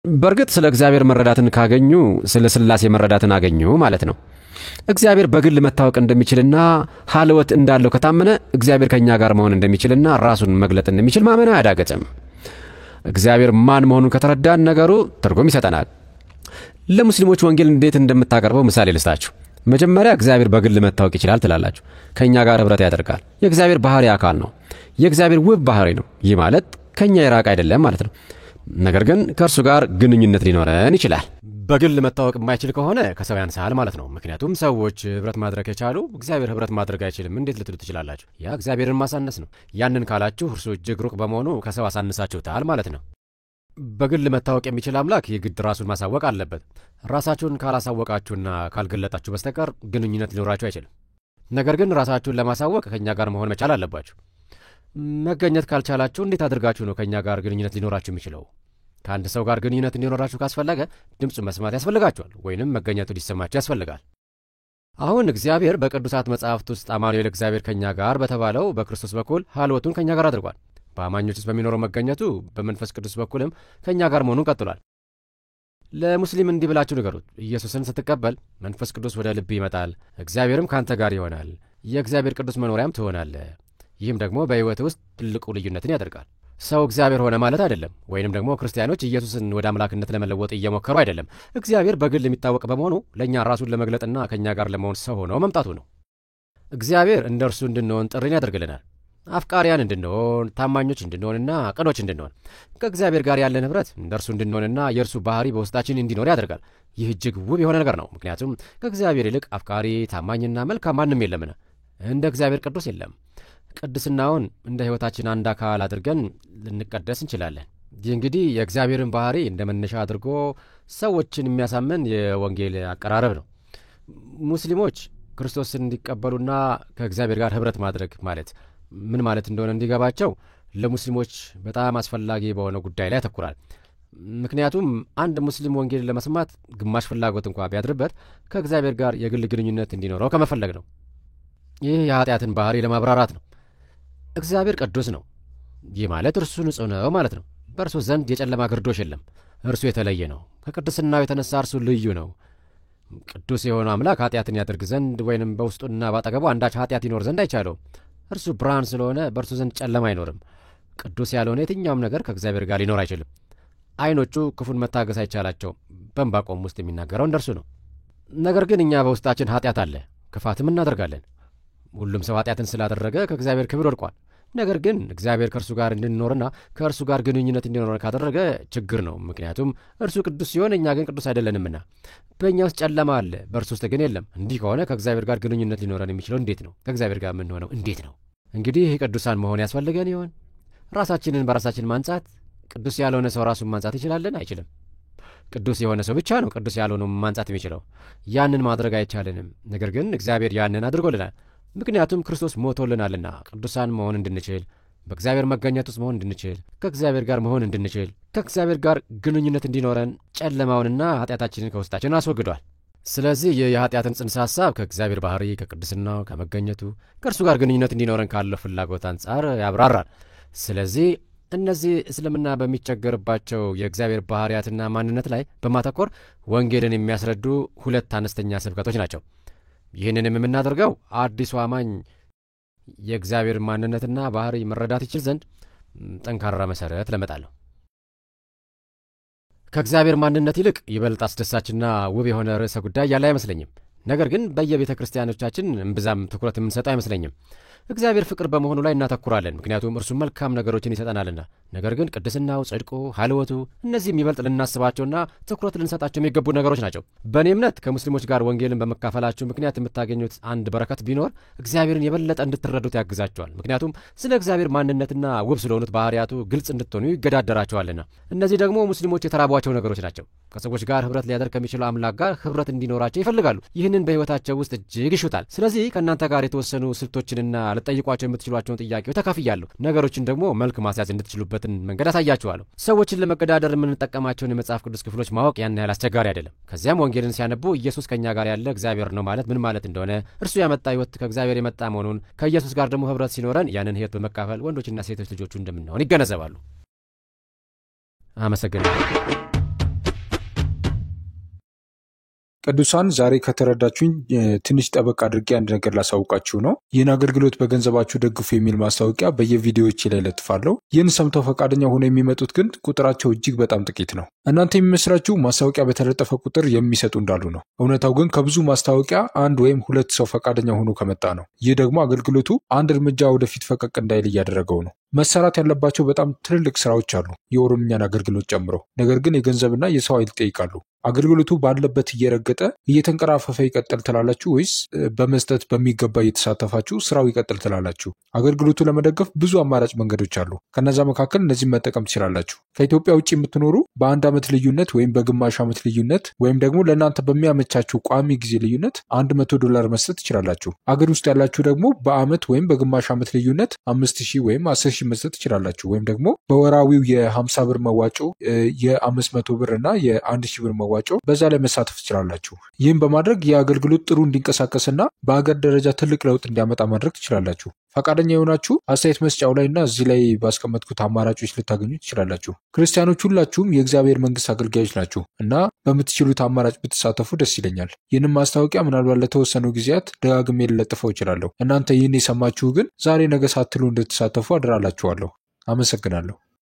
በእርግጥ ስለ እግዚአብሔር መረዳትን ካገኙ ስለ ሥላሴ መረዳትን አገኙ ማለት ነው። እግዚአብሔር በግል መታወቅ እንደሚችልና ሀልወት እንዳለው ከታመነ እግዚአብሔር ከኛ ጋር መሆን እንደሚችልና ራሱን መግለጥ እንደሚችል ማመን አያዳግትም። እግዚአብሔር ማን መሆኑን ከተረዳን ነገሩ ትርጉም ይሰጠናል። ለሙስሊሞች ወንጌል እንዴት እንደምታቀርበው ምሳሌ ልስጣችሁ። መጀመሪያ እግዚአብሔር በግል መታወቅ ይችላል ትላላችሁ። ከኛ ጋር ህብረት ያደርጋል። የእግዚአብሔር ባህሪ አካል ነው። የእግዚአብሔር ውብ ባህሪ ነው። ይህ ማለት ከኛ የራቀ አይደለም ማለት ነው። ነገር ግን ከእርሱ ጋር ግንኙነት ሊኖረን ይችላል። በግል መታወቅ የማይችል ከሆነ ከሰው ያንሳል ማለት ነው። ምክንያቱም ሰዎች ህብረት ማድረግ የቻሉ እግዚአብሔር ህብረት ማድረግ አይችልም እንዴት ልትሉ ትችላላችሁ? ያ እግዚአብሔርን ማሳነስ ነው። ያንን ካላችሁ እርሱ እጅግ ሩቅ በመሆኑ ከሰው አሳንሳችሁታል ማለት ነው። በግል መታወቅ የሚችል አምላክ የግድ ራሱን ማሳወቅ አለበት። ራሳችሁን ካላሳወቃችሁና ካልገለጣችሁ በስተቀር ግንኙነት ሊኖራችሁ አይችልም። ነገር ግን ራሳችሁን ለማሳወቅ ከኛ ጋር መሆን መቻል አለባችሁ። መገኘት ካልቻላችሁ እንዴት አድርጋችሁ ነው ከኛ ጋር ግንኙነት ሊኖራችሁ የሚችለው? ከአንድ ሰው ጋር ግንኙነት እንዲኖራችሁ ካስፈለገ ድምፁን መስማት ያስፈልጋችኋል፣ ወይንም መገኘቱ ሊሰማችሁ ያስፈልጋል። አሁን እግዚአብሔር በቅዱሳት መጻሕፍት ውስጥ አማኑኤል እግዚአብሔር ከኛ ጋር በተባለው በክርስቶስ በኩል ሀልወቱን ከኛ ጋር አድርጓል። በአማኞች ውስጥ በሚኖረው መገኘቱ በመንፈስ ቅዱስ በኩልም ከኛ ጋር መሆኑን ቀጥሏል። ለሙስሊም እንዲህ ብላችሁ ንገሩት፣ ኢየሱስን ስትቀበል መንፈስ ቅዱስ ወደ ልብ ይመጣል፣ እግዚአብሔርም ካንተ ጋር ይሆናል፣ የእግዚአብሔር ቅዱስ መኖሪያም ትሆናለህ። ይህም ደግሞ በሕይወት ውስጥ ትልቁ ልዩነትን ያደርጋል። ሰው እግዚአብሔር ሆነ ማለት አይደለም። ወይንም ደግሞ ክርስቲያኖች ኢየሱስን ወደ አምላክነት ለመለወጥ እየሞከሩ አይደለም። እግዚአብሔር በግል የሚታወቅ በመሆኑ ለእኛ ራሱን ለመግለጥና ከእኛ ጋር ለመሆን ሰው ሆኖ መምጣቱ ነው። እግዚአብሔር እንደ እርሱ እንድንሆን ጥሪን ያደርግልናል። አፍቃሪያን እንድንሆን፣ ታማኞች እንድንሆንና ቅኖች እንድንሆን፣ ከእግዚአብሔር ጋር ያለን ኅብረት እንደ እርሱ እንድንሆንና የእርሱ ባህሪ በውስጣችን እንዲኖር ያደርጋል። ይህ እጅግ ውብ የሆነ ነገር ነው። ምክንያቱም ከእግዚአብሔር ይልቅ አፍቃሪ፣ ታማኝና መልካም ማንም የለምና እንደ እግዚአብሔር ቅዱስ የለም። ቅድስናውን እንደ ሕይወታችን አንድ አካል አድርገን ልንቀደስ እንችላለን። ይህ እንግዲህ የእግዚአብሔርን ባህሪ እንደ መነሻ አድርጎ ሰዎችን የሚያሳምን የወንጌል አቀራረብ ነው። ሙስሊሞች ክርስቶስን እንዲቀበሉና ከእግዚአብሔር ጋር ኅብረት ማድረግ ማለት ምን ማለት እንደሆነ እንዲገባቸው ለሙስሊሞች በጣም አስፈላጊ በሆነ ጉዳይ ላይ ያተኩራል። ምክንያቱም አንድ ሙስሊም ወንጌል ለመስማት ግማሽ ፍላጎት እንኳ ቢያድርበት ከእግዚአብሔር ጋር የግል ግንኙነት እንዲኖረው ከመፈለግ ነው። ይህ የኃጢአትን ባህሪ ለማብራራት ነው። እግዚአብሔር ቅዱስ ነው። ይህ ማለት እርሱ ንጹሕ ነው ማለት ነው። በእርሱ ዘንድ የጨለማ ግርዶሽ የለም። እርሱ የተለየ ነው። ከቅድስናው የተነሳ እርሱ ልዩ ነው። ቅዱስ የሆነው አምላክ ኃጢአትን ያደርግ ዘንድ ወይንም በውስጡና ባጠገቡ አንዳች ኃጢአት ይኖር ዘንድ አይቻለውም። እርሱ ብርሃን ስለሆነ በእርሱ ዘንድ ጨለማ አይኖርም። ቅዱስ ያልሆነ የትኛውም ነገር ከእግዚአብሔር ጋር ሊኖር አይችልም። ዓይኖቹ ክፉን መታገስ አይቻላቸውም። በዕንባቆም ውስጥ የሚናገረው እንደርሱ ነው። ነገር ግን እኛ በውስጣችን ኃጢአት አለ፣ ክፋትም እናደርጋለን። ሁሉም ሰው ኃጢአትን ስላደረገ ከእግዚአብሔር ክብር ወድቋል። ነገር ግን እግዚአብሔር ከእርሱ ጋር እንድንኖርና ከእርሱ ጋር ግንኙነት እንዲኖረን ካደረገ ችግር ነው። ምክንያቱም እርሱ ቅዱስ ሲሆን እኛ ግን ቅዱስ አይደለንምና። በእኛ ውስጥ ጨለማ አለ፣ በእርሱ ውስጥ ግን የለም። እንዲህ ከሆነ ከእግዚአብሔር ጋር ግንኙነት ሊኖረን የሚችለው እንዴት ነው? ከእግዚአብሔር ጋር የምንሆነው እንዴት ነው? እንግዲህ ቅዱሳን መሆን ያስፈልገን ይሆን? ራሳችንን በራሳችን ማንጻት? ቅዱስ ያልሆነ ሰው ራሱን ማንጻት ይችላለን? አይችልም። ቅዱስ የሆነ ሰው ብቻ ነው ቅዱስ ያልሆነው ማንጻት የሚችለው። ያንን ማድረግ አይቻልንም። ነገር ግን እግዚአብሔር ያንን አድርጎልናል። ምክንያቱም ክርስቶስ ሞቶልናልና ቅዱሳን መሆን እንድንችል፣ በእግዚአብሔር መገኘት ውስጥ መሆን እንድንችል፣ ከእግዚአብሔር ጋር መሆን እንድንችል፣ ከእግዚአብሔር ጋር ግንኙነት እንዲኖረን ጨለማውንና ኃጢአታችንን ከውስጣችን አስወግዷል። ስለዚህ ይህ የኃጢአትን ጽንሰ ሐሳብ ከእግዚአብሔር ባህሪ፣ ከቅድስናው፣ ከመገኘቱ፣ ከእርሱ ጋር ግንኙነት እንዲኖረን ካለው ፍላጎት አንጻር ያብራራል። ስለዚህ እነዚህ እስልምና በሚቸገርባቸው የእግዚአብሔር ባህሪያትና ማንነት ላይ በማተኮር ወንጌልን የሚያስረዱ ሁለት አነስተኛ ስብከቶች ናቸው። ይህንንም የምናደርገው አዲሱ አማኝ የእግዚአብሔር ማንነትና ባህሪ መረዳት ይችል ዘንድ ጠንካራ መሠረት ለመጣል ነው። ከእግዚአብሔር ማንነት ይልቅ ይበልጥ አስደሳችና ውብ የሆነ ርዕሰ ጉዳይ ያለ አይመስለኝም። ነገር ግን በየቤተ ክርስቲያኖቻችን እምብዛም ትኩረት የምንሰጠው አይመስለኝም። እግዚአብሔር ፍቅር በመሆኑ ላይ እናተኩራለን፣ ምክንያቱም እርሱ መልካም ነገሮችን ይሰጠናልና። ነገር ግን ቅድስናው፣ ጽድቁ፣ ሀልወቱ እነዚህ የሚበልጥ ልናስባቸውና ትኩረት ልንሰጣቸው የሚገቡ ነገሮች ናቸው። በእኔ እምነት ከሙስሊሞች ጋር ወንጌልን በመካፈላችሁ ምክንያት የምታገኙት አንድ በረከት ቢኖር እግዚአብሔርን የበለጠ እንድትረዱት ያግዛቸዋል። ምክንያቱም ስለ እግዚአብሔር ማንነትና ውብ ስለሆኑት ባህሪያቱ ግልጽ እንድትሆኑ ይገዳደራቸዋልና። እነዚህ ደግሞ ሙስሊሞች የተራቧቸው ነገሮች ናቸው። ከሰዎች ጋር ህብረት ሊያደርግ ከሚችለው አምላክ ጋር ህብረት እንዲኖራቸው ይፈልጋሉ። ይህንን በሕይወታቸው ውስጥ እጅግ ይሹታል። ስለዚህ ከእናንተ ጋር የተወሰኑ ስልቶችንና ልጠይቋቸው የምትችሏቸውን ጥያቄዎች ተካፍያለሁ። ነገሮችን ደግሞ መልክ ማስያዝ እንድትችሉበትን መንገድ አሳያችኋለሁ። ሰዎችን ለመገዳደር የምንጠቀማቸውን የመጽሐፍ ቅዱስ ክፍሎች ማወቅ ያን ያህል አስቸጋሪ አይደለም። ከዚያም ወንጌልን ሲያነቡ ኢየሱስ ከእኛ ጋር ያለ እግዚአብሔር ነው ማለት ምን ማለት እንደሆነ፣ እርሱ ያመጣ ህይወት ከእግዚአብሔር የመጣ መሆኑን፣ ከኢየሱስ ጋር ደግሞ ህብረት ሲኖረን ያንን ህይወት በመካፈል ወንዶችና ሴቶች ልጆቹ እንደምንሆን ይገነዘባሉ። አመሰግናለሁ። ቅዱሳን ዛሬ ከተረዳችሁኝ ትንሽ ጠበቅ አድርጌ አንድ ነገር ላሳውቃችሁ ነው። ይህን አገልግሎት በገንዘባችሁ ደግፉ የሚል ማስታወቂያ በየቪዲዮዎቼ ላይ ለጥፋለሁ። ይህን ሰምተው ፈቃደኛ ሆነው የሚመጡት ግን ቁጥራቸው እጅግ በጣም ጥቂት ነው። እናንተ የሚመስላችሁ ማስታወቂያ በተለጠፈ ቁጥር የሚሰጡ እንዳሉ ነው። እውነታው ግን ከብዙ ማስታወቂያ አንድ ወይም ሁለት ሰው ፈቃደኛ ሆኖ ከመጣ ነው። ይህ ደግሞ አገልግሎቱ አንድ እርምጃ ወደፊት ፈቀቅ እንዳይል እያደረገው ነው። መሰራት ያለባቸው በጣም ትልልቅ ስራዎች አሉ፣ የኦሮምኛን አገልግሎት ጨምሮ። ነገር ግን የገንዘብና የሰው ኃይል ይጠይቃሉ። አገልግሎቱ ባለበት እየረገጠ እየተንቀራፈፈ ይቀጥል ትላላችሁ ወይስ በመስጠት በሚገባ እየተሳተፋችሁ ስራው ይቀጥል ትላላችሁ? አገልግሎቱ ለመደገፍ ብዙ አማራጭ መንገዶች አሉ። ከነዛ መካከል እነዚህን መጠቀም ትችላላችሁ። ከኢትዮጵያ ውጭ የምትኖሩ በአንድ ዓመት ልዩነት ወይም በግማሽ ዓመት ልዩነት ወይም ደግሞ ለእናንተ በሚያመቻችሁ ቋሚ ጊዜ ልዩነት $100 መስጠት ትችላላችሁ። አገር ውስጥ ያላችሁ ደግሞ በዓመት ወይም በግማሽ ዓመት ልዩነት 5,000 ወይም 10,000 መስጠት ትችላላችሁ። ወይም ደግሞ በወራዊው የ50 ብር መዋጮ የ500 ብር እና የ1,000 ብር መዋጮ በዛ ላይ መሳተፍ ትችላላችሁ። ይህም በማድረግ የአገልግሎት ጥሩ እንዲንቀሳቀስና በአገር ደረጃ ትልቅ ለውጥ እንዲያመጣ ማድረግ ትችላላችሁ። ፈቃደኛ የሆናችሁ አስተያየት መስጫው ላይ እና እዚህ ላይ ባስቀመጥኩት አማራጮች ልታገኙ ትችላላችሁ። ክርስቲያኖች ሁላችሁም የእግዚአብሔር መንግስት አገልጋዮች ናችሁ እና በምትችሉት አማራጭ ብትሳተፉ ደስ ይለኛል። ይህንም ማስታወቂያ ምናልባት ለተወሰኑ ጊዜያት ደጋግሜ ልለጥፈው እችላለሁ። እናንተ ይህን የሰማችሁ ግን ዛሬ ነገ ሳትሉ እንድትሳተፉ አደራላችኋለሁ። አመሰግናለሁ።